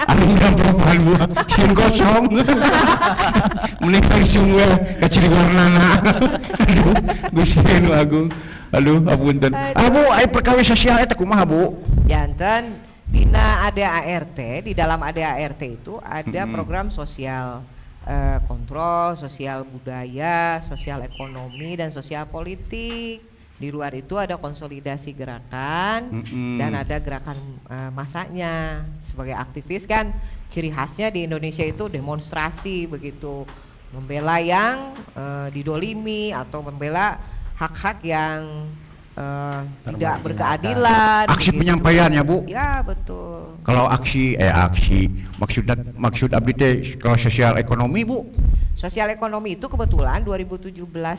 B: Anu perempuan gua, sin kosong. Mending langsung we kaciri warnana. Aduh, Gusti nu agung. Aduh, apunten. Bu, aya perkawis sosial eta kumaha, Bu?
F: Janten dina ADART, di dalam ADART itu ada program sosial kontrol, sosial budaya, sosial ekonomi dan sosial politik. Di luar itu ada konsolidasi gerakan dan ada gerakan masanya. Sebagai aktivis kan ciri khasnya di Indonesia itu demonstrasi begitu, membela yang didolimi atau membela hak-hak yang tidak berkeadilan.
B: Aksi
F: begitu.
B: penyampaiannya, Bu.
F: Ya betul.
B: Kalau aksi maksud abdi teh kalau sosial ekonomi, Bu.
F: Sosial ekonomi itu kebetulan 2017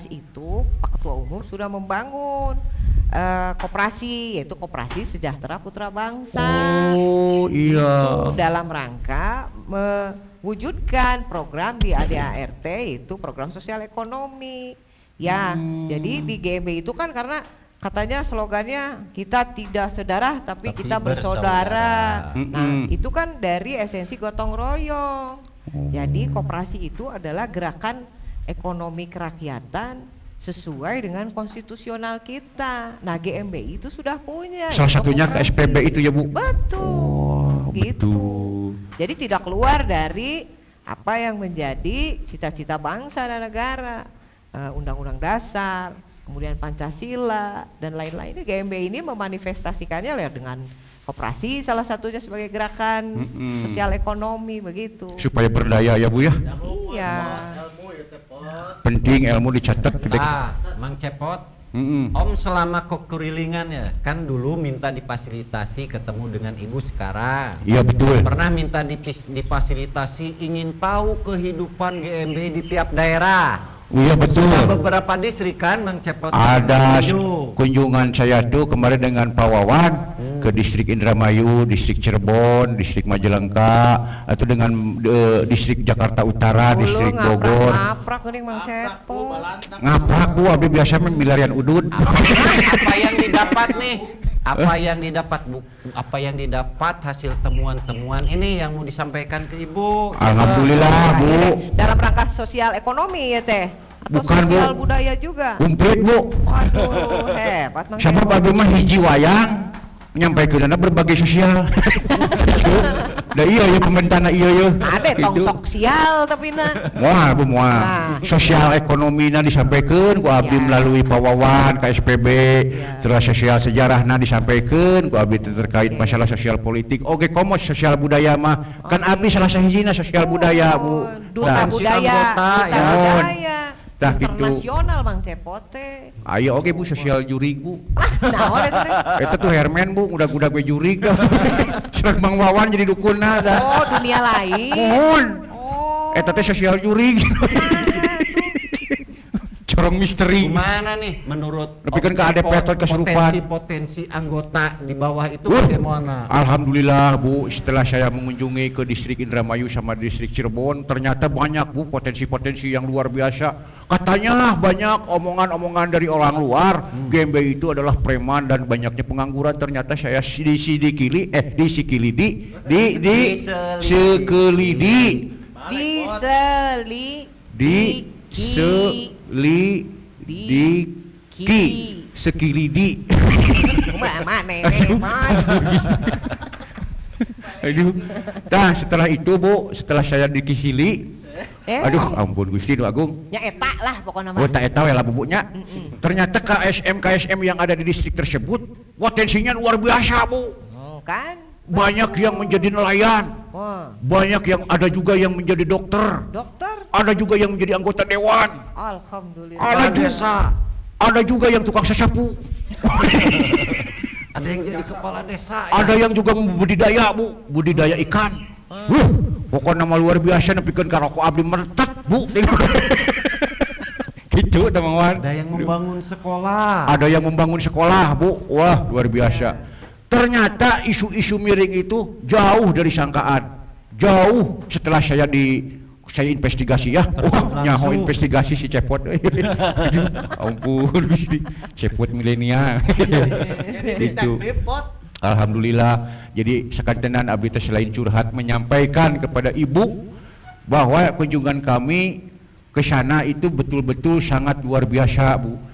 F: itu Pak Ketua Umum sudah membangun koperasi, yaitu Koperasi Sejahtera Putra Bangsa.
B: Oh, iya.
F: Itu dalam rangka mewujudkan program di ADART, itu program sosial ekonomi. Ya, jadi di GMB itu kan karena katanya slogannya kita tidak sedarah tapi kita bersaudara. Nah, itu kan dari esensi gotong royong. Jadi koperasi itu adalah gerakan ekonomi kerakyatan sesuai dengan konstitusional kita. Nah, GMBI itu sudah punya.
B: Salah satunya ke
F: koperasi.
B: SPB itu ya, Bu.
F: Betul.
B: Oh,
F: gitu.
B: betul.
F: Jadi tidak keluar dari apa yang menjadi cita-cita bangsa dan negara. Undang-undang dasar, kemudian Pancasila dan lain-lainnya. GMBI ini memanifestasikannya dengan koperasi salah satunya sebagai gerakan sosial ekonomi begitu.
B: Supaya berdaya ya, Bu ya.
F: Iya.
E: Ilmu ya Cepot.
B: Penting ilmu dicatat.
A: Mang Cepot, Om selama kekurilingan ya, kan dulu minta difasilitasi ketemu dengan ibu sekarang.
B: Iya betul.
A: Pernah minta difasilitasi ingin tahu kehidupan GMB di tiap daerah.
B: Iya betul.
A: Sudah beberapa distrik kan Mang Cepot?
B: Ada
A: Kunjung.
B: kunjungan saya tuh kemarin dengan Pak Wawan ke distrik Indramayu, distrik Cirebon, distrik Majalengka, atau dengan distrik Jakarta Utara, distrik Bogor.
F: Ngaprak geuning Mang
E: Bu,
F: Cepot.
E: balantak.
B: Ngaprak, Bu, abdi biasa milarian udud.
A: Apa yang didapat nih? Apa yang didapat, Bu? Apa yang didapat hasil temuan-temuan ini yang mau disampaikan ke Ibu?
B: Alhamdulillah, Bu.
F: Dalam rangka sosial ekonomi ya teh? Atau
B: Bukan, Bu.
F: sosial budaya juga?
B: Komplit, Bu.
F: Waduh, hebat Mang
B: Sama
F: Cepot.
B: abdi mah hiji wayang nyampaikan berbagai sosial. Da iya ya komentarna iya ya.
F: Ada tong sosial tapi na.
B: Wah, Bu moal.
F: Nah.
B: Sosial ekonomina disampaikan ku abdi
F: Ya.
B: melalui Pak Wawan KSPB.
F: Ya.
B: Terus sosial sejarahna disampaikan ku abdi terkait masalah sosial politik. Oke, komos sosial budaya mah. Kan abdi salah sahijina sosial budaya, Bu.
F: Duta
B: Nah,
F: budaya,
A: anggota,
F: duta
B: ya.
F: budaya.
B: Tah, gitu.
F: Internasional Mang Cepot teh.
B: ayo oke Bu sosial jurig, Bu.
F: Naon eta teh?
B: Eta tuh Herman, Bu, udah gue jurig dah. Serak Bang Wawan jadi dukunna dah.
F: Oh, dunia lain.
B: Mohon.
F: Oh.
B: Eta teh sosial jurig. Corong misteri.
A: Gimana nih menurut
B: Tapi kan
A: Om
B: ke ADP
A: Cepot,
B: atau kesurupan.
A: potensi anggota di bawah itu
B: Uh,
A: bagaimana?
B: Alhamdulillah, Bu, setelah saya mengunjungi ke distrik Indramayu sama distrik Cirebon, ternyata banyak, Bu, potensi-potensi yang luar biasa. Katanya banyak omongan-omongan dari orang luar, GMB itu adalah preman dan banyaknya pengangguran. Ternyata saya disikilidi sekilidi.
F: Mana nenek Mas?
B: Aduh. Nah, setelah itu, Bu, setelah saya dikisili, Aduh, ampun Gusti Nu Agung.
F: nya eta lah pokoknya mah.
B: Oh, tak tahu ya lah bubunya. Ternyata KSM yang ada di distrik tersebut potensinya luar biasa, Bu.
F: Kan?
B: Banyak yang menjadi nelayan,
F: Wah,
B: banyak yang ada juga yang menjadi dokter,
F: dokter.
B: ada juga yang menjadi anggota dewan,
F: Alhamdulillah.
B: ada juga, ada juga yang tukang sesapu,
A: Ada yang jadi kepala desa.
B: ada yang juga budidaya, Bu, budidaya ikan. Pokoknya nama luar biasa nepikeun karoko abdi mertek, Bu. Gitu Damang.
A: Ada yang membangun sekolah.
B: Ada yang membangun sekolah, Bu. Wah, luar biasa. Ternyata isu-isu miring itu jauh dari sangkaan. Jauh setelah saya investigasi ya. Wah, nyaho investigasi si Cepot. Aduh, ampun, Gusti. Cepot milenial.
E: Jadi
B: Itu.
E: detektif pot.
B: Alhamdulillah. Jadi sekantenan abdi teh selain curhat menyampaikan kepada Ibu bahwa kunjungan kami ke sana itu betul-betul sangat luar biasa, Bu.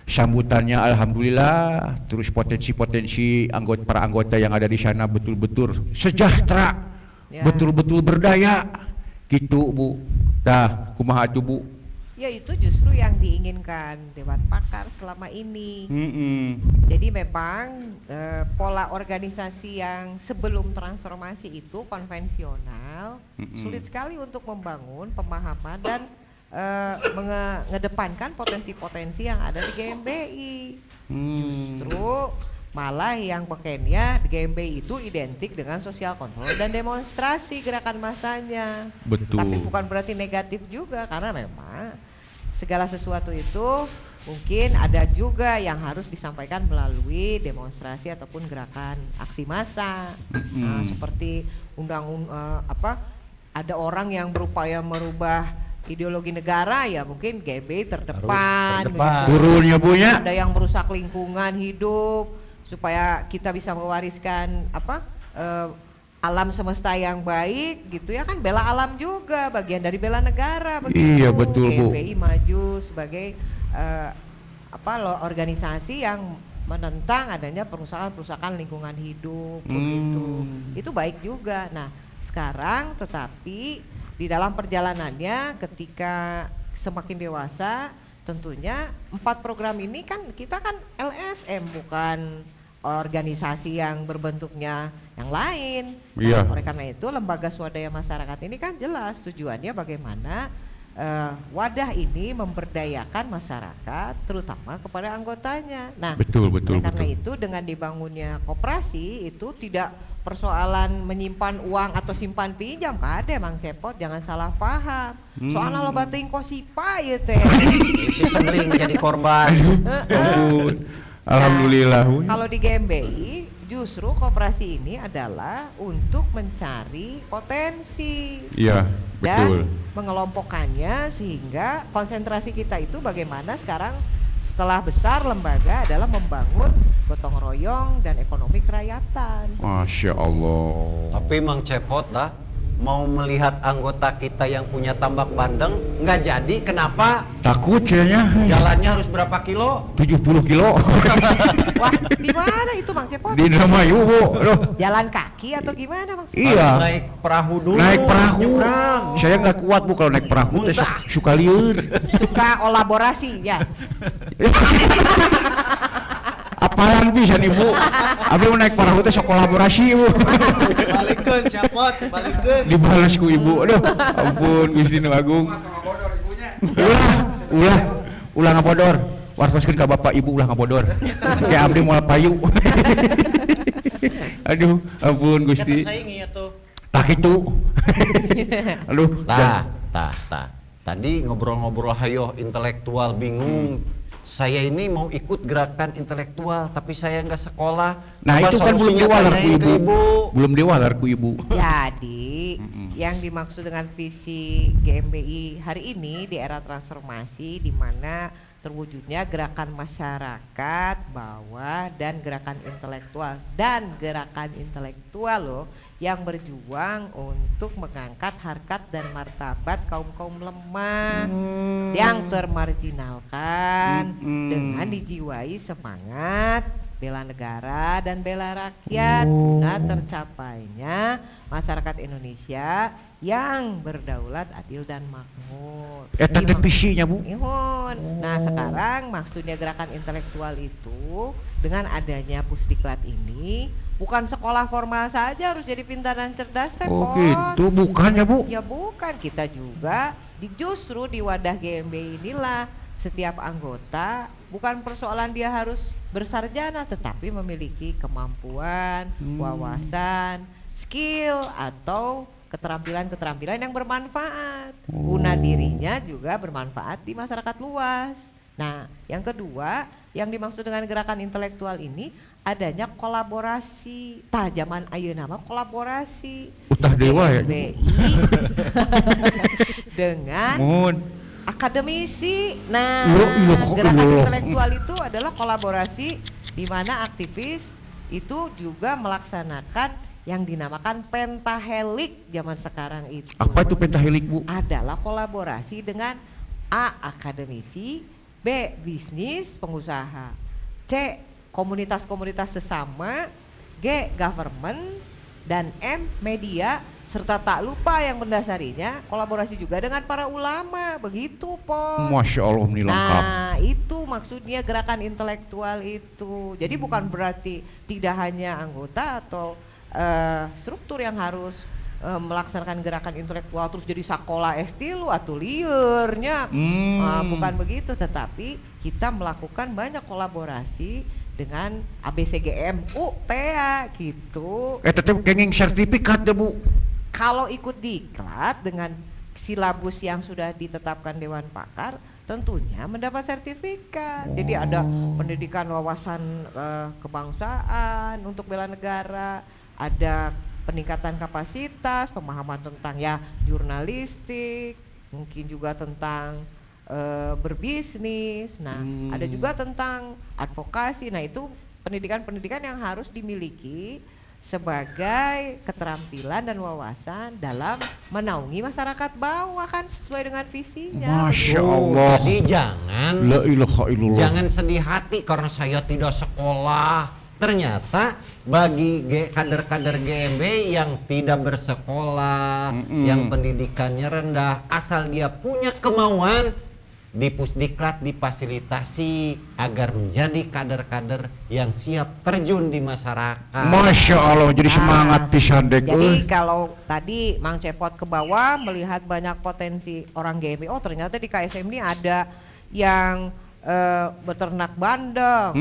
B: Sambutannya alhamdulillah, terus potensi-potensi para anggota yang ada di sana betul-betul sejahtera,
F: Ya.
B: betul-betul berdaya, gitu Bu. Dah, kumaha tuh Bu?
F: Ya itu justru yang diinginkan Dewan Pakar selama ini. Jadi memang pola organisasi yang sebelum transformasi itu konvensional, sulit sekali untuk membangun pemahaman dan mengedepankan potensi-potensi yang ada di GMBI. Justru malah yang pakainya di GMBI itu identik dengan sosial kontrol dan demonstrasi gerakan massanya.
B: Betul.
F: Tapi bukan berarti negatif juga, karena memang segala sesuatu itu mungkin ada juga yang harus disampaikan melalui demonstrasi ataupun gerakan aksi massa. Nah, seperti ada orang yang berupaya merubah ideologi negara, ya mungkin GMBI terdepan.
B: Turunnya Bu ya.
F: Ada yang merusak lingkungan hidup supaya kita bisa mewariskan alam semesta yang baik gitu ya, kan bela alam juga bagian dari bela negara begitu.
B: Iya, betul, Bu.
F: GMBI maju sebagai organisasi yang menentang adanya perusakan lingkungan hidup begitu. Itu baik juga. Nah, sekarang tetapi di dalam perjalanannya ketika semakin dewasa, tentunya 4 program ini kan kita kan LSM, bukan organisasi yang berbentuknya yang lain.
B: Iya.
F: Nah, oleh karena itu lembaga swadaya masyarakat ini kan jelas tujuannya bagaimana wadah ini memberdayakan masyarakat, terutama kepada anggotanya. Nah,
B: Betul.
F: karena itu dengan dibangunnya koperasi itu tidak persoalan menyimpan uang atau simpan pinjam, kade Mang Cepot, jangan salah paham. Soalnya lo bating kosipa ya teh.
D: Si sering jadi korban.
B: Ampun. Alhamdulillah. Bu.
F: Kalau di GMBI justru koperasi ini adalah untuk mencari potensi
B: Iya, betul.
F: dan mengelompokkannya sehingga konsentrasi kita itu bagaimana sekarang setelah besar lembaga adalah membangun gotong royong dan ekonomi kerakyatan.
B: Masya Allah.
D: Tapi Mang Cepot dah mau melihat anggota kita yang punya tambak bandeng nggak jadi, kenapa?
B: Takut kayaknya.
D: Jalannya harus berapa kilo?
B: 70 kilo.
F: Wah, di mana itu Mang Cepot?
B: Di Indramayu, Bu. Aduh.
F: Jalan kaki atau gimana Mang Cepot?
B: Iya.
D: Harus naik perahu dulu.
B: Naik perahu.
D: nyebrang.
B: Saya nggak kuat Bu kalau naik perahu. Teh suka liur.
F: Suka kolaborasi ya.
B: Apalagi bisa nih Bu. Abi mau naik perahu teh sok kolaborasi Bu.
E: Balikeun siapot, balikeun.
B: Dibalas ku Ibu. Aduh, ampun Gusti Nu Agung. Ulah ngabodor. Wartoskeun ka Bapak Ibu ulah ngabodor. Kayak abdi moal payu. Aduh, ampun Gusti.
E: Saingi atuh.
B: Tak itu. Aduh,
D: Tadi ngobrol-ngobrol hayo intelektual bingung. Saya ini mau ikut gerakan intelektual tapi saya nggak sekolah.
B: nah
D: Coba
B: itu kan belum
D: solusinya
B: diwalar ku
D: tanyain ke
B: Ibu. Belum diwalar ku Ibu.
F: Jadi yang dimaksud dengan visi GMBI hari ini di era transformasi di mana terwujudnya gerakan masyarakat bawah dan gerakan intelektual loh yang berjuang untuk mengangkat harkat dan martabat kaum-kaum lemah yang termarginalkan dengan dijiwai semangat bela negara dan bela rakyat guna tercapainya masyarakat Indonesia yang berdaulat, adil dan makmur.
B: Eta teh visinya, Bu.
F: Ihun. Nah, sekarang maksudnya gerakan intelektual itu dengan adanya Pusdiklat ini bukan sekolah formal saja harus jadi pintar dan cerdas teh,
B: Oh
F: Pot.
B: gitu, bukannya, Bu?
F: Ya bukan, kita juga justru di wadah GMB inilah setiap anggota bukan persoalan dia harus bersarjana, tetapi memiliki kemampuan, wawasan, skill atau keterampilan-keterampilan yang bermanfaat. Guna dirinya juga bermanfaat di masyarakat luas. Nah, yang kedua, yang dimaksud dengan gerakan intelektual ini adanya kolaborasi. Tah zaman ayeuna mah kolaborasi.
B: Utah dewa ya.
F: BI dengan
B: Mun.
F: akademisi. Nah,
B: Loh,
F: gerakan
B: loh.
F: intelektual itu adalah kolaborasi di mana aktivis itu juga melaksanakan yang dinamakan pentahelik zaman sekarang itu.
B: Apa itu pentahelik, Bu?
F: Adalah kolaborasi dengan A. akademisi, B. bisnis pengusaha, C. komunitas-komunitas sesama, G. government, dan M. media, serta tak lupa yang mendasarinya kolaborasi juga dengan para ulama. Begitu, Po.
B: Masya Allah, ini lengkap.
F: Nah, itu maksudnya gerakan intelektual itu. Jadi bukan berarti tidak hanya anggota atau struktur yang harus melaksanakan gerakan intelektual terus jadi sakola estilu atau liurnya. Bukan begitu, tetapi kita melakukan banyak kolaborasi dengan ABCGMU TEA gitu.
B: Eta teh kenging sertifikat deh, Bu.
F: Kalau ikut diklat dengan silabus yang sudah ditetapkan Dewan Pakar, tentunya mendapat sertifikat. Jadi ada pendidikan wawasan kebangsaan untuk bela negara, ada peningkatan kapasitas, pemahaman tentang ya jurnalistik, mungkin juga tentang berbisnis. Nah, ada juga tentang advokasi. Nah, itu pendidikan-pendidikan yang harus dimiliki sebagai keterampilan dan wawasan dalam menaungi masyarakat bawah, kan sesuai dengan visinya.
B: Masya Allah.
D: Jadi jangan
B: La ilaha illallah.
D: jangan sedih hati karena saya tidak sekolah. Ternyata bagi kader-kader GMB yang tidak bersekolah, yang pendidikannya rendah, asal dia punya kemauan, di Pusdiklat difasilitasi agar menjadi kader-kader yang siap terjun di masyarakat.
B: Masya Allah, jadi semangat pisan dek.
F: Jadi kalau tadi Mang Cepot ke bawah melihat banyak potensi orang GMB, oh ternyata di KSM ini ada yang beternak bandeng,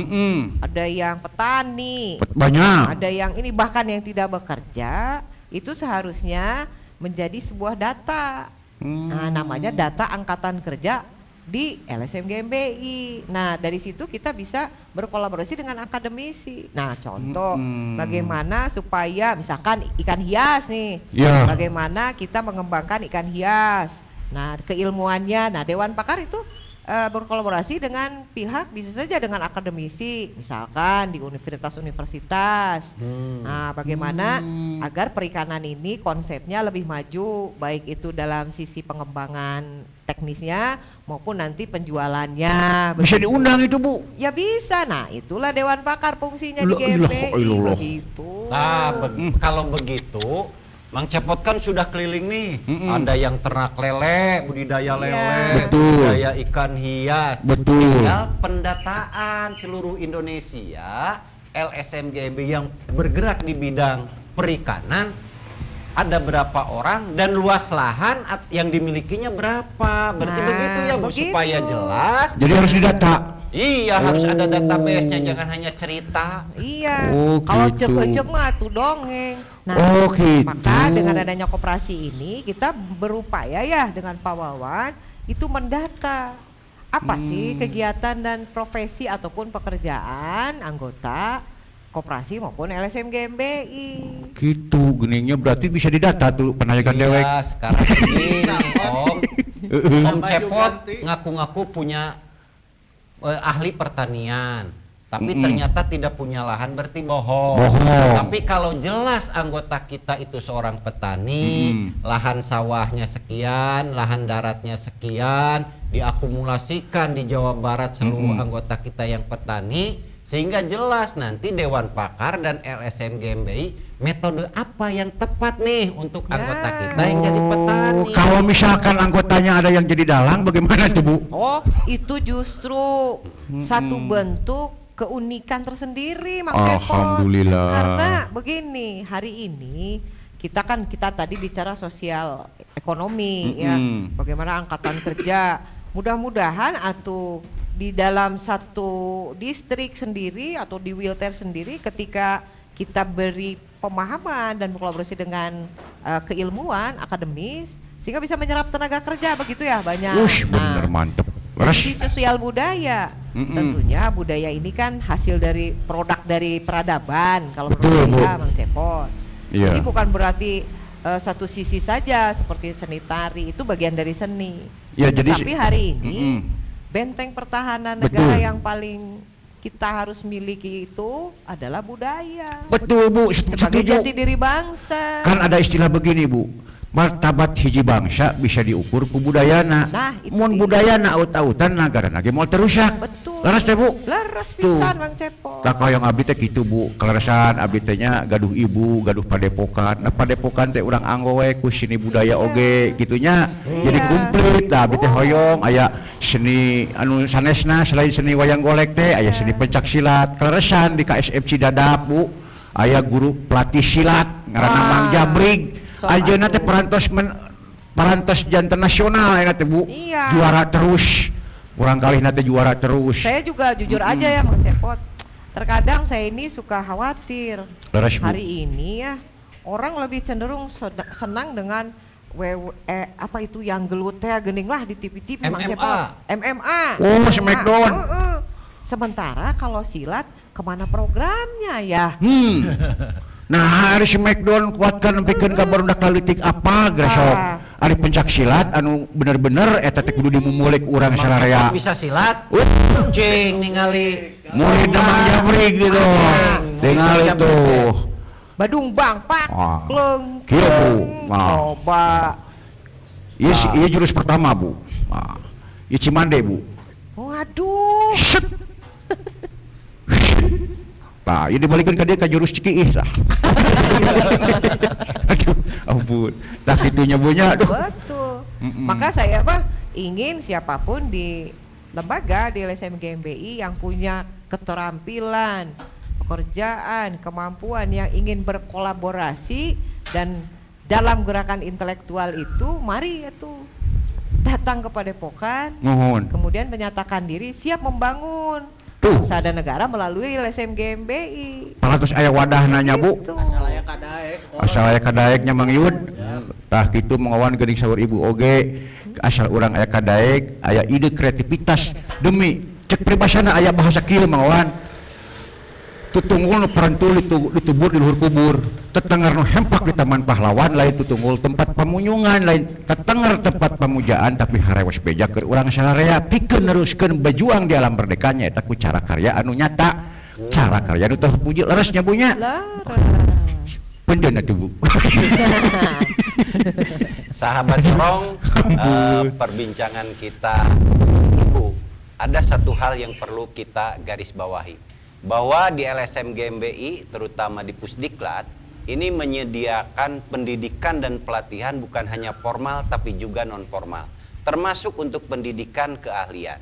F: ada yang petani,
B: Banyak.
F: ada yang ini bahkan yang tidak bekerja, itu seharusnya menjadi sebuah data. Nah, namanya data angkatan kerja di LSM GMBI. Nah, dari situ kita bisa berkolaborasi dengan akademisi. Nah, contoh bagaimana supaya misalkan ikan hias nih,
B: Ya.
F: bagaimana kita mengembangkan ikan hias. Nah, keilmuannya, nah Dewan Pakar itu berkolaborasi dengan pihak bisa saja dengan akademisi, misalkan di universitas-universitas. Nah, bagaimana agar perikanan ini konsepnya lebih maju, baik itu dalam sisi pengembangan teknisnya maupun nanti penjualannya.
B: Bisa
F: begitu.
B: diundang itu, Bu.
F: Ya bisa. Nah, itulah Dewan Pakar fungsinya
B: La
F: di GMBI.
B: ilaha illallah.
F: Begitu.
D: Nah, kalau begitu Mang Cepot kan sudah keliling nih. Ada yang ternak lele, budidaya lele,
B: Betul.
D: budidaya ikan hias.
B: Betul.
D: Tinggal pendataan seluruh Indonesia, LSM GMB yang bergerak di bidang perikanan, ada berapa orang dan luas lahan yang dimilikinya berapa. Berarti
F: Nah,
D: begitu ya, Bu,
F: begitu.
D: supaya jelas.
B: Jadi harus didata.
D: Iya, harus ada database-nya, jangan hanya cerita.
F: Iya,
B: Oh,
F: kalau
B: gitu.
F: cek-cek mah tuh dongeng. Nah,
B: Oh, gitu.
F: maka dengan adanya koperasi ini kita berupaya ya dengan Pak Wawan itu mendata apa sih kegiatan dan profesi ataupun pekerjaan anggota koperasi maupun LSM GMBI.
B: Gitu, geningnya berarti bisa didata tuh penayakan dewek.
D: Iya, sekarang begini, Om. Om
E: Baju
D: Cepot
E: ganti.
D: ngaku-ngaku punya ahli pertanian, tapi ternyata tidak punya lahan, berarti bohong.
B: Bohong.
D: Tapi kalau jelas anggota kita itu seorang petani, lahan sawahnya sekian, lahan daratnya sekian, diakumulasikan di Jawa Barat seluruh anggota kita yang petani, sehingga jelas nanti Dewan Pakar dan LSM GMBI metode apa yang tepat nih untuk anggota kita yang jadi petani.
B: Kalau misalkan anggotanya ada yang jadi dalang, bagaimana tuh Bu?
F: Oh, itu justru satu bentuk keunikan tersendiri, Mang Cepot.
B: Alhamdulillah.
F: Karena begini, hari ini kita tadi bicara sosial ekonomi ya, bagaimana angkatan kerja. Mudah-mudahan atau di dalam satu distrik sendiri atau di Wilter sendiri, ketika kita beri pemahaman dan berkolaborasi dengan keilmuan akademis, sehingga bisa menyerap tenaga kerja, begitu ya, banyak.
B: Ush, bener mantep.
F: Di sosial budaya, tentunya budaya ini kan hasil dari produk dari peradaban, kalau
B: Betul,
F: menurut saya,
B: Bu.
F: Mang Cepot.
B: Iya.
F: Jadi bukan berarti satu sisi saja, seperti seni tari itu bagian dari seni.
B: Ya, jadi
F: Tapi hari ini benteng pertahanan negara yang paling kita harus miliki itu adalah budaya.
B: Betul Bu,
F: Sebagai
B: setuju.
F: jati diri bangsa.
B: Kan ada istilah begini Bu, martabat hiji bangsa bisa diukur ku budayana.
F: Nah, itu
B: Mun
F: dia.
B: budayana aut-autan nagara nage mau terusak.
F: Betul.
B: Laras teh Bu.
F: Laras
B: Tuh.
F: pisan Mang Cepot.
B: Tak yang abdi teh kitu Bu, kelarasan abdi teh nya gaduh ibu, gaduh padepokan. Nah padepokan teh urang anggowe ku seni budaya oge gitunya. Jadi komplit da abdi teh hoyong aya seni anu sanesna selain seni wayang golek teh aya seni pencak silat. Kelarasan di KSM Cidadap Bu, aya guru pelatih silat ngaranna
F: Wah.
B: Mang Jabrig.
F: So
B: Ajeuna teh
F: atuh.
B: parantos janten nasional eta teh Bu.
F: Iya.
B: Juara terus. Urang kali teh juara terus.
F: Saya juga jujur aja ya Mang Cepot. Terkadang saya ini suka khawatir.
B: Laras, Bu.
F: Hari ini ya orang lebih cenderung senang dengan apa itu yang gelut teh geuning lah di TV-TV Mang
D: MMA.
F: Cepot. MMA.
B: Oh, Smackdown.
F: Sementara kalau silat kemana programnya ya?
B: Nah, hari Smackdown kuatkan nepikeun ka barudak leutik apa grasok. Ari pencak silat anu bener-bener eta teh kudu dimumulik urang sararea.
D: Bisa silat, cing ningali
B: Murid Mang Jabrig gitu. Tinggal itu.
F: Badung Bangpak,
B: Ah.
F: Kleng,
B: Kieu, Bu. Ah.
F: coba.
B: Iya jurus pertama, Bu. Nah, ieu Cimande, Bu.
F: Waduh.
B: Set. Nah, ini dibalikkan ke dia ke jurus Cikiih lah. Aduh, ampun. Tak itunya punya, aduh.
F: Betul. Maka saya ingin siapapun di lembaga di LSM GMBI yang punya keterampilan, pekerjaan, kemampuan yang ingin berkolaborasi dan dalam gerakan intelektual itu, mari itu datang ke Padepokan,
B: Nuhun.
F: kemudian menyatakan diri siap membangun
B: Tuh.
F: bangsa dan negara melalui LSM GMBI.
B: Palatus aya wadah nanya, Bu.
F: Gitu.
E: Asal aya kadaek.
B: Asal aya kadaeknya Mang Yud. Tah kitu mengawan geuning saur ibu oge. Asal urang aya kadaek, aya ide kreativitas demi cek peribahasana aya bahasa kieu mengawan. Tutunggul nu parantul ditubur di luhur kubur. Tetenger nu hempak di Taman Pahlawan lain tutunggul tempat pamunyungan lain tetenger tempat pamujaan tapi harewes beja keur urang sararea pikeun neruskeun berjuang di alam merdekanya eta ku cara karya anu nyata. Cara karya anu terpuji leresnya bunya.
F: Laras.
B: Pendeun atuh Bu.
A: Sahabat Corong, perbincangan kita Ibu, ada satu hal yang perlu kita garis bawahi, bahwa di LSM GMBI terutama di Pusdiklat ini menyediakan pendidikan dan pelatihan bukan hanya formal tapi juga non formal, termasuk untuk pendidikan keahlian.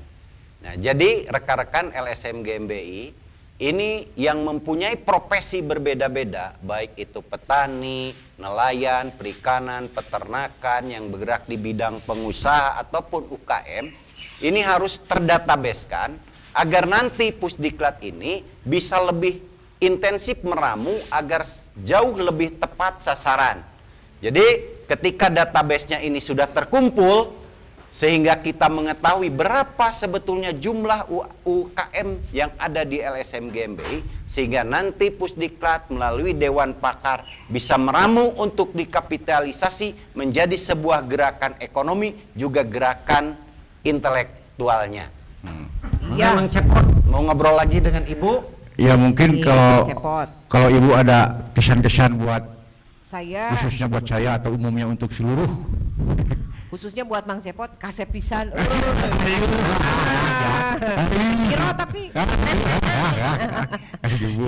A: Nah, jadi rekan-rekan LSM GMBI ini yang mempunyai profesi berbeda-beda, baik itu petani, nelayan, perikanan, peternakan, yang bergerak di bidang pengusaha ataupun UKM, ini harus terdatabasekan agar nanti Pusdiklat ini bisa lebih intensif meramu agar jauh lebih tepat sasaran. Jadi ketika database-nya ini sudah terkumpul, sehingga kita mengetahui berapa sebetulnya jumlah UKM yang ada di LSM GMBI, sehingga nanti Pusdiklat melalui Dewan Pakar bisa meramu untuk dikapitalisasi menjadi sebuah gerakan ekonomi juga gerakan intelektualnya.
F: Iya.
D: Mang Cepot mau ngobrol lagi dengan Ibu.
B: Ya mungkin
F: Iya, Cepot.
B: kalau Ibu ada kesan-kesan buat
F: Saya
B: khususnya buat saya atau umumnya untuk seluruh
F: khususnya buat Mang Cepot kasep pisan. Kira tapi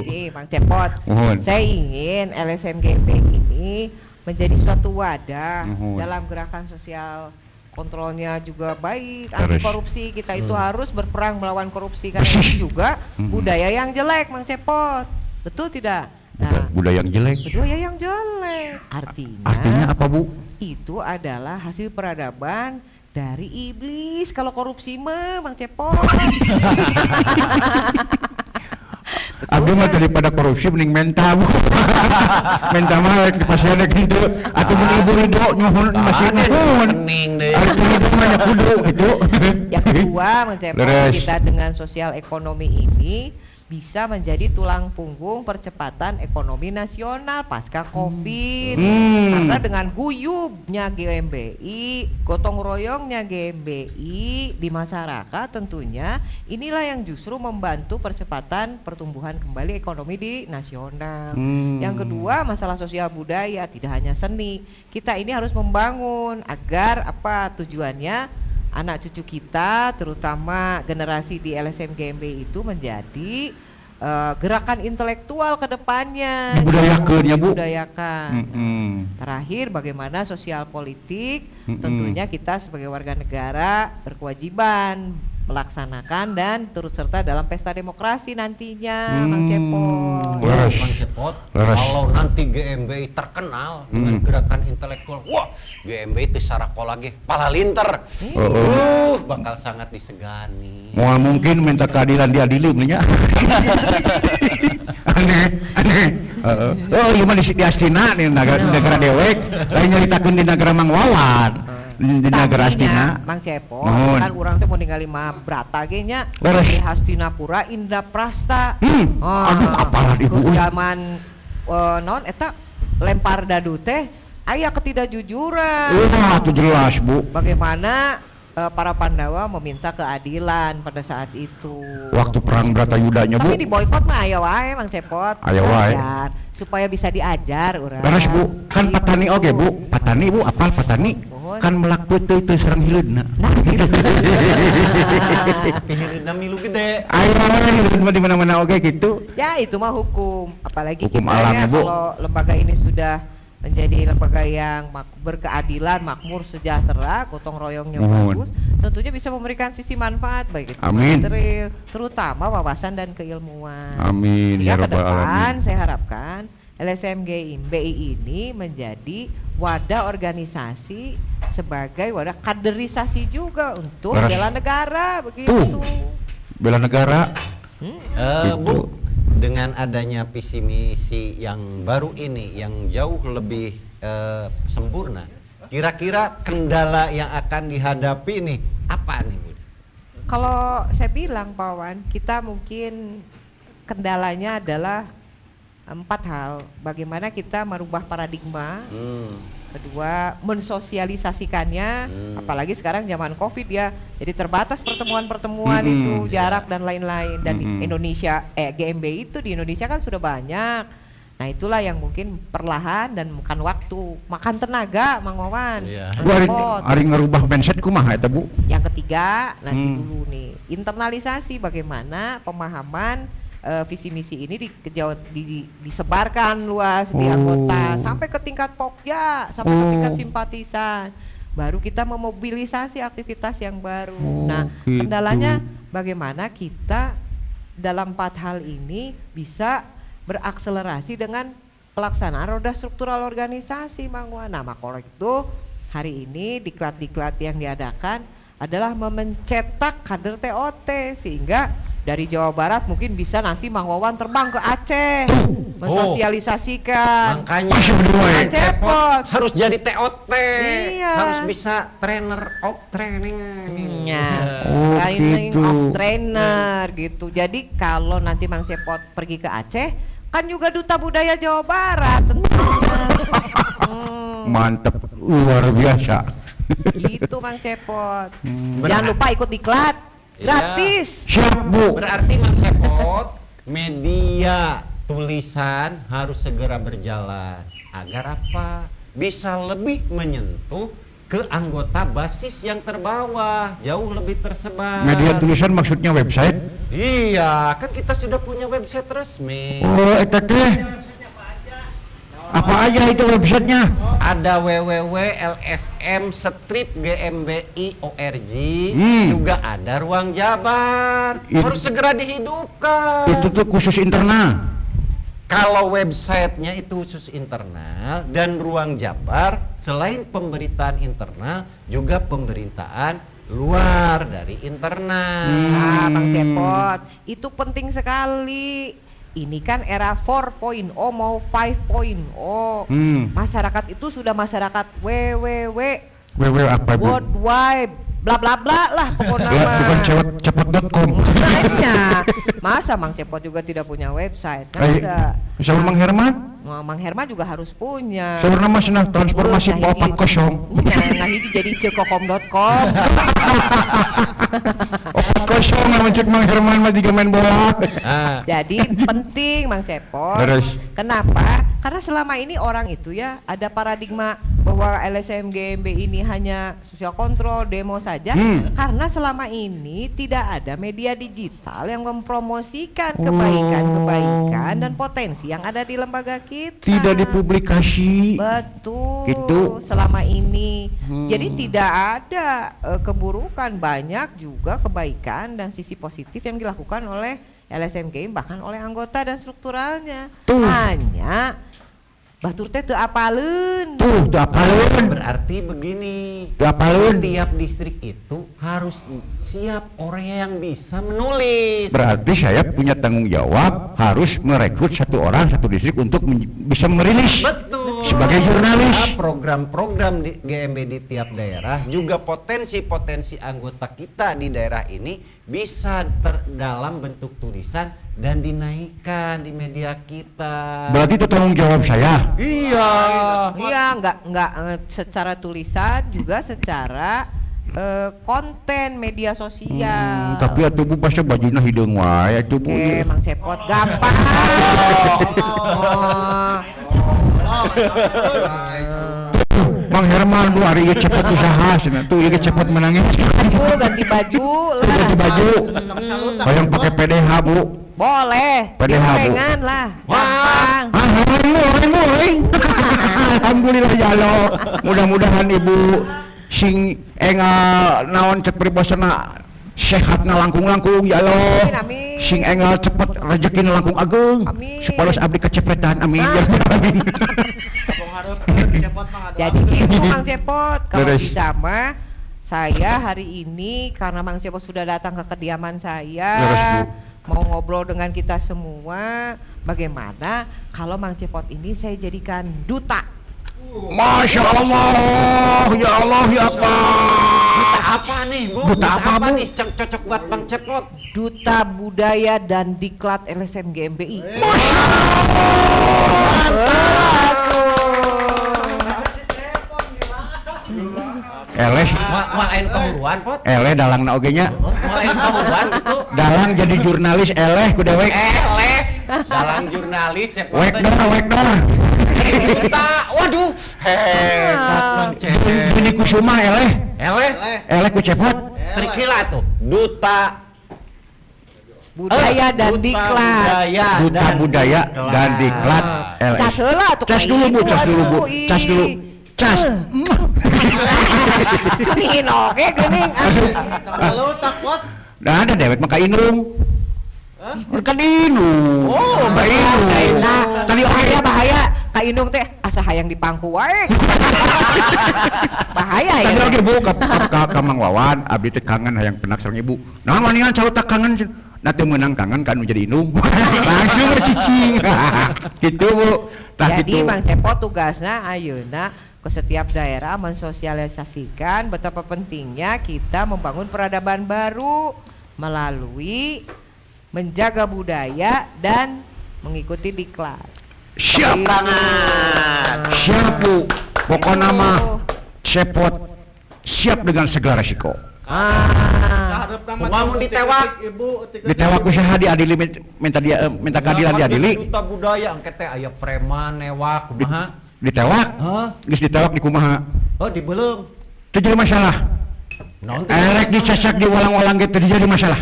F: Nih Mang Cepot,
B: Mohon.
F: saya ingin LSMGB ini menjadi suatu wadah
B: Mohon.
F: dalam gerakan sosial, kontrolnya juga baik, anti
B: Terus.
F: korupsi. Kita itu harus berperang melawan korupsi karena itu juga budaya yang jelek, Mang Cepot. Betul tidak? Nah,
B: Budaya yang jelek.
F: budaya yang jelek
B: Artinya apa, Bu?
F: itu adalah hasil peradaban dari iblis. Kalau korupsi mah Mang Cepot.
B: Aku mah daripada korupsi mending menta, Bu. Menta mah di pasarnya gitu. Atau mun ibu ridho nyuhun masih nyuhun.
D: Pening deh.
B: Artinya itu banyak kudu gitu.
F: Yang kedua, Mang Cepot,
B: Leres.
F: kita dengan sosial ekonomi ini bisa menjadi tulang punggung percepatan ekonomi nasional pasca Covid. Karena dengan guyubnya GMBI, gotong royongnya GMBI di masyarakat tentunya inilah yang justru membantu percepatan pertumbuhan kembali ekonomi di nasional. Yang kedua, masalah sosial budaya, tidak hanya seni. Kita ini harus membangun agar apa tujuannya anak cucu kita, terutama generasi di LSM GMB itu menjadi gerakan intelektual ke depannya.
B: Dibudayakan ya, Bu.
F: Dibudayakan. Terakhir, bagaimana sosial politik, tentunya kita sebagai warga negara berkewajiban melaksanakan dan turut serta dalam pesta demokrasi nantinya, Mang Cepot.
B: Leres.
D: Mang Cepot,
B: Leres.
D: kalau nanti GMBI terkenal dengan gerakan intelektual, wah GMBI itu sarakola ge palalinter. Bakal sangat disegani.
B: Mau mungkin minta keadilan diadili nya. aneh. Oh, iya mah di Astina nih negara dewek, lain nyaritakeun di negara Mang Wawan. Di negara Astina.
F: Mang Cepot,
B: Mohon.
F: kan urang teh mau ningali mah brata ge nya
B: Leres.
F: di Hastinapura Indraprasta.
B: Aduh, apalah ibu.
F: Ke zaman non eta lempar dadu teh aya ketidakjujuran.
B: Itu jelas, Bu.
F: Bagaimana para Pandawa meminta keadilan pada saat itu.
B: Waktu perang Bratayudanya, Bu.
F: Tapi di boykot mah aya wae Mang Cepot.
B: Aya wae.
F: Belajar, supaya bisa diajar urang.
B: Beres, Bu. Kan
F: Gitu.
B: patani oge, Bu. Patani, Bu, apal patani?
F: Mohon.
B: Kan melaku teu sareng hileudna.
F: Nah, gitu.
D: Pilih milu gede.
B: Ayo di mana-mana oge gitu.
F: Ya itu mah hukum, apalagi
B: Hukum
F: kita
B: alam,
F: ya
B: Bu.
F: kalau lembaga ini sudah menjadi lembaga yang berkeadilan, makmur, sejahtera, gotong royongnya
B: Mohon.
F: bagus, tentunya bisa memberikan sisi manfaat baik itu
B: Amin.
F: material, terutama wawasan dan keilmuan.
B: Amin, ya
F: Sehingga ke
B: Rabbal
F: depan
B: Alamin.
F: saya harapkan LSMGI ini menjadi wadah organisasi sebagai wadah kaderisasi juga untuk
B: Leres.
F: bela negara begitu.
B: Bela negara.
D: Bu, dengan adanya visi misi yang baru ini yang jauh lebih sempurna, kira-kira kendala yang akan dihadapi nih apa nih, Bu?
F: Kalau saya bilang Pak Wan, kita mungkin kendalanya adalah 4 hal. Bagaimana kita merubah paradigma. Kedua, mensosialisasikannya, apalagi sekarang zaman Covid ya, jadi terbatas pertemuan-pertemuan itu, jarak dan lain-lain. Dan di Indonesia, GMB itu di Indonesia kan sudah banyak. Nah itulah yang mungkin perlahan dan makan waktu, makan tenaga, Mang Wawan.
D: Iya.
B: Bu ari ngerubah mindset kumaha eta, Bu?
F: Yang ketiga, nanti dulu nih, internalisasi bagaimana pemahaman visi misi ini disebarkan luas di anggota sampai ke tingkat pokja, sampai ke tingkat simpatisan. Baru kita memobilisasi aktivitas yang baru. Nah,
B: gitu.
F: kendalanya bagaimana kita dalam 4 hal ini bisa berakselerasi dengan pelaksanaan roda struktural organisasi, Mang Wan. Nah, maka itu hari ini diklat-diklat yang diadakan adalah mencetak kader TOT sehingga dari Jawa Barat mungkin bisa nanti Mang Wawan terbang ke Aceh mensosialisasikan.
D: Makanya
F: Mang Cepot
D: harus jadi TOT,
F: Iya.
D: harus bisa trainer of training.
F: Training
B: gitu.
F: of trainer gitu. Jadi kalau nanti Mang Cepot pergi ke Aceh kan juga duta budaya Jawa Barat tentunya.
B: Mantep, luar biasa.
F: Gitu Mang Cepot. Jangan lupa ikut diklat. Gratis.
B: Siap, Bu.
D: Berarti Mang Cepot, media tulisan harus segera berjalan agar apa? Bisa lebih menyentuh ke anggota basis yang terbawah, jauh lebih tersebar.
B: Media tulisan maksudnya website.
D: Iya, kan kita sudah punya website resmi.
B: Oh, eta teh. Apa aja itu websitenya?
D: Ada www.lsm-gmbi.org, juga ada Ruang Jabar. Harus segera dihidupkan.
B: Itu tuh khusus internal.
D: Kalau websitenya itu khusus internal dan Ruang Jabar selain pemberitaan internal juga pemberitaan luar dari internal.
F: Ah, Bang Cepot, itu penting sekali. Ini kan era 4.0 mau 5.0. Masyarakat itu sudah masyarakat www
B: apa Bu?
F: World Wide bla bla bla lah pokoknya
B: Ya,
F: mah.
B: bukan cepot.com.
F: Makanya, masa Mang Cepot juga tidak punya website? Kan ada.
B: Saur Mang Herman?
F: Mang Herman juga harus punya.
B: Saur nama senang transformasi
F: Nah, hiji-
B: 4.0.
F: Ya, ngahiji jadi cekokom.com.
B: 4.0 nama cek Mang Herman mah juga main bola.
F: Jadi penting Mang Cepot.
B: Terus?
F: Kenapa? Karena selama ini orang itu ya ada paradigma bahwa LSM GMB ini hanya sosial kontrol, demo saja. Karena selama ini tidak ada media digital yang mempromosikan kebaikan-kebaikan dan potensi yang ada di lembaga kita.
B: Tidak dipublikasi.
F: Betul.
B: Gitu.
F: Selama ini. Jadi tidak ada keburukan, banyak juga kebaikan dan sisi positif yang dilakukan oleh LSM Game bahkan oleh anggota dan strukturalnya.
B: Tuh.
F: Hanya batur teh teu apaleun.
B: Tuh apalun.
D: Berarti begini,
B: Teu apalun.
D: tiap distrik itu harus siap orang yang bisa menulis.
B: Berarti saya punya tanggung jawab harus merekrut satu orang satu distrik untuk bisa merilis.
D: Betul.
B: Sebagai jurnalis.
D: Program-program di GMB di tiap daerah juga potensi-potensi anggota kita di daerah ini bisa dalam bentuk tulisan dan dinaikkan di media kita.
B: Berarti itu tanggung jawab saya.
D: Iya.
F: Iya, enggak secara tulisan juga secara konten media sosial.
B: Tapi atuh Bu pasti bajuna hideung wae atuh Bu.
F: Oke, Mang Cepot gampang.
B: Mang Herman Bu hari ieu cepet usaha cenah tuh ieu cepet menangis.
F: Ganti baju lah.
B: Ganti baju. Hayang pakai PDH Bu.
F: Boleh.
B: PDH, Bu.
F: Gorengan lah. Gampang.
B: Alhamdulillah ya Allah. Mudah-mudahan Ibu sing engal naon cek peribasana sehatna langkung-langkung ya Allah.
F: Amin, amin.
B: Sing engal cepet rezekina langkung ageng.
F: Amin.
B: Supados abdi kecepretan. Amin. Ya Rabbil alamin.
F: Jadi gitu Mang Cepot, kalau
B: Beres.
F: bisa mah saya hari ini karena Mang Cepot sudah datang ke kediaman saya,
B: Beres, Bu.
F: mau ngobrol dengan kita semua, bagaimana kalau Mang Cepot ini saya jadikan duta.
B: Masya Allah, ya Allah, ya Allah.
D: Duta apa nih, Bu?
B: Duta apa, Bu?
D: nih? Cocok buat Bang Cepot.
F: Duta Budaya dan Diklat LSM GMBI.
B: Eleh,
D: Malain kehuruan, Pot.
B: eleh dalangna oge nya.
D: Malain kehuruan gitu.
B: Dalang jadi jurnalis eleh ku dewek.
D: Eleh. Dalam jurnalis Cepot.
B: Wek dah.
D: Duta. Waduh. Hebat Bang Cepot.
B: Ini kusuma eleh.
D: Eleh.
B: Eleh ku cepot.
D: Trikila tuh. Duta
F: Budaya dan Diklat.
B: Duta budaya dan diklat LS.
F: Cas heula tuh.
B: Cas dulu Bu, cas dulu Bu. Cas dulu. Cas.
F: Cuniin oke geuning.
E: Kalau takut
B: Nah ada dewek maka inung. Kan inung.
F: Oh,
B: inung.
F: Tadi bahaya. Ka Indung teh asa hayang dipangku wae. Bahaya ya.
B: Tadi oge Bu ka Mang Wawan abdi teh kangen hayang penak sareng Ibu. Naon waningan cautak kangen. Nah teu meunang kangen kan jadi inung. Langsung cicing. Gitu Bu. Tah
F: Jadi
B: kitu.
F: Bang Cepot tugasnya ayeuna ke setiap daerah mensosialisasikan betapa pentingnya kita membangun peradaban baru melalui menjaga budaya dan mengikuti diklat.
B: Siap
F: Gitu.
B: Siap Bu. Pokoknya
F: Gitu.
B: mah Cepot siap dengan segala resiko.
D: Kumaha mun ditewak?
B: Ditewak usaha diadili minta keadilan diadili.
D: Duta budaya angket teh aya preman newak kumaha?
B: Ditewak?
D: Hah?
B: Geus ditewak di kumaha?
D: Oh, dibeulung.
B: terjadi masalah.
D: Naon
B: Erek dicacak di walang-walang gitu terjadi masalah.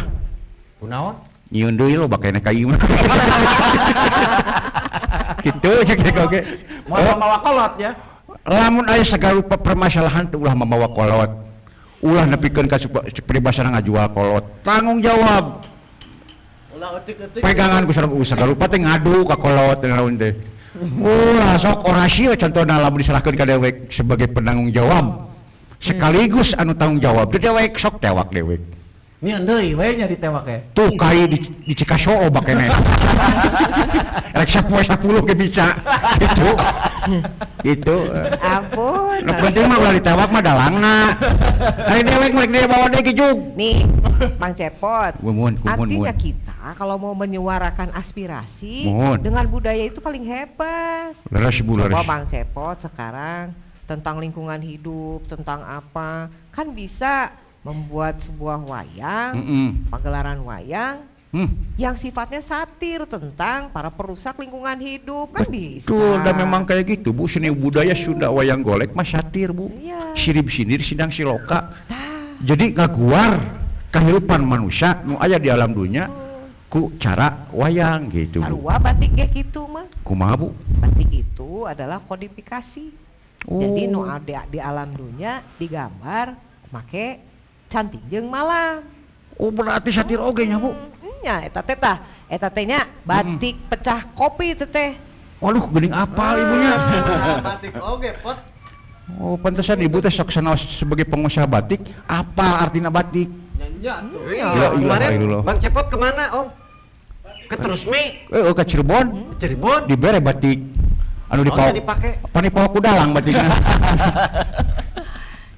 D: kunaon?
B: Nyieun deui lo bakena kayu mah. Kitu cek oge.
D: Mau mawa kolot ya.
B: Lamun aya sagarupa permasalahan teu ulah mamawa kolot. Ulah nepikeun ka peribasana ngajual kolot. Tanggung jawab.
E: Ulah eutik-eutik.
B: Pegangan ku sagarupa teh ngadu ka kolot naon teh. Ulah sok orasi we contohna lamun diserahkeun ka dewek sebagai penanggung jawab. Sekaligus anu tanggung jawab. Teu dewek sok tewak dewek.
D: Nyieun deui we nya ditewak ya.
B: Tuh kai di Cikasoo bakene. Rek 10 ge bisa. Itu.
F: Ampun.
B: Nu penting mah ulah ditewak mah dalangna. Ari dewek mereka dia bawa deui jug.
F: Nih, Bang Cepot.
B: Mumun.
F: Artinya kita kalau mau menyuarakan aspirasi
B: Mohon.
F: dengan budaya itu paling hebat.
B: Leres Bu leres.
F: Coba Bang Cepot sekarang tentang lingkungan hidup, tentang apa, kan bisa membuat sebuah wayang, pagelaran wayang yang sifatnya satir tentang para perusak lingkungan hidup, kan bisa.
B: Betul, dan memang kayak gitu Bu, seni budaya Sunda wayang golek mah satir Bu.
F: Iya.
B: Sirip sinir sidang siloka.
F: Tah.
B: Jadi ngaguar kehidupan manusia nu aya di alam dunia ku cara wayang gitu Bu.
F: Sarua batik kayak gitu mah.
B: Kumaha Bu?
F: Batik itu adalah kodifikasi.
B: Oh.
F: Jadi nu ada di alam dunia digambar make cantik jeung malam.
B: Oh berarti satir oge nya Bu.
F: Nya eta teh tah, eta teh nya batik pecah kopi teh teh.
B: Waduh geuning apal ibunya.
E: Batik oge pot.
B: Oh pantesan ibu teh sok sanaos sebagai pengusaha batik, apa artinya batik?
E: Nyanyian tuh.
B: La ilaha
D: Kemarin
B: illallah.
D: Bang Cepot kemana Om? Ke Trusmi,
B: Ke Cirebon
D: Cirebon.
B: dibere batik. Anu
D: Oh, dipake.
B: Panipawa ku dalang batikna.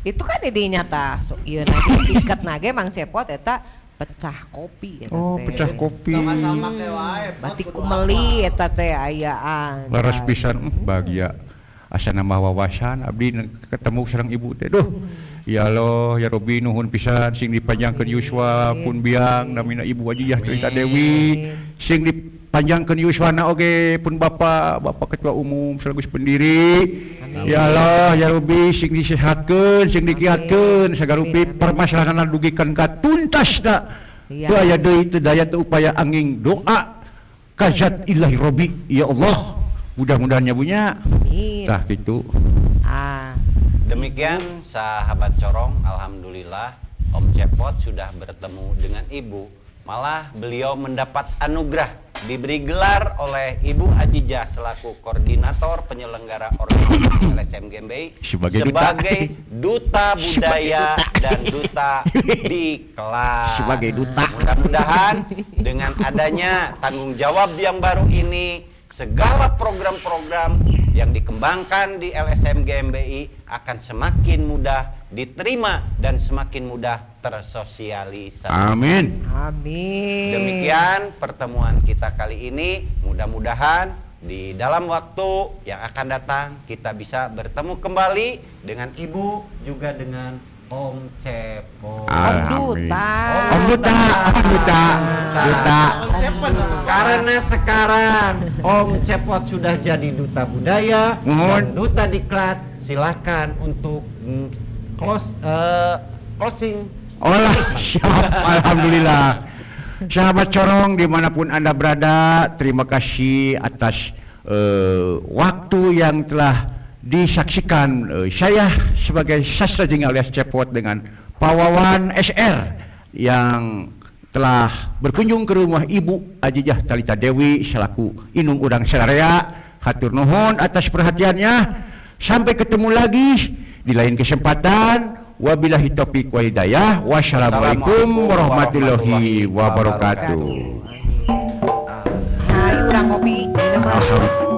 F: Itu kan idenya tah, so ieu nanti ikat nage Mang Cepot eta pecah kopi eta
B: Oh,
F: teh.
B: pecah kopi.
E: Sama make wae. Pot,
F: Batik
E: kudu
F: kumeli eta teh ayaan.
B: Laras pisan bahagia. Asa nambah wawasan abdi ketemu sareng ibu teh. Duh. Ya Allah, ya Robi nuhun pisan sing dipanjangkeun yuswa pun biang namina Ibu Ajijah Trita Dewi. Sing dipanjangkeun yuswana oge pun Bapak Ketua Umum sekaligus pendiri. Ya Allah, ya Robi sing disehatkeun, sing dikiatkeun sagarupi permasalahan dugikan ka tuntasna.
F: Iya.
B: Teu aya deui teu daya teu upaya angin doa kazat ilahi Robi. Ya Allah, mudah-mudahan punya.
F: Amin.
B: Tah gitu.
F: Ah,
A: Demikian sahabat Corong, alhamdulillah Om Cepot sudah bertemu dengan Ibu. Malah beliau mendapat anugerah, diberi gelar oleh Ibu Ajijah selaku koordinator penyelenggara organisasi LSM GmbI
B: Sebagai
A: duta budaya dan duta di kelas.
B: Sebagai duta.
A: Mudah-mudahan dengan adanya tanggung jawab yang baru ini, segala program-program yang dikembangkan di LSM GmbI akan semakin mudah diterima dan semakin mudah tersosialisasi.
B: Amin.
F: amin.
A: Demikian pertemuan kita kali ini. Mudah-mudahan di dalam waktu yang akan datang kita bisa bertemu kembali dengan Ibu juga dengan Om Cepot.
F: Om Duta.
B: Om Duta.
E: Om siapa nih?
D: Karena sekarang Om Cepot sudah jadi duta budaya dan duta diklat, silakan untuk closing.
B: Olah, siap. Alhamdulillah. Sahabat Corong dimanapun Anda berada, terima kasih atas waktu yang telah disaksikan saya sebagai Sastra Jeng alias Cepot dengan Pak Wawan SR yang telah berkunjung ke rumah Ibu Ajijah Talita Dewi selaku Inung Udang Serarea. Hatur nuhun atas perhatiannya. Sampai ketemu lagi di lain kesempatan. Wabillahi taufiq wal hidayah. Wassalamualaikum warahmatullahi wabarakatuh.
F: Ayo urang kopi.
B: Alhamdulillah.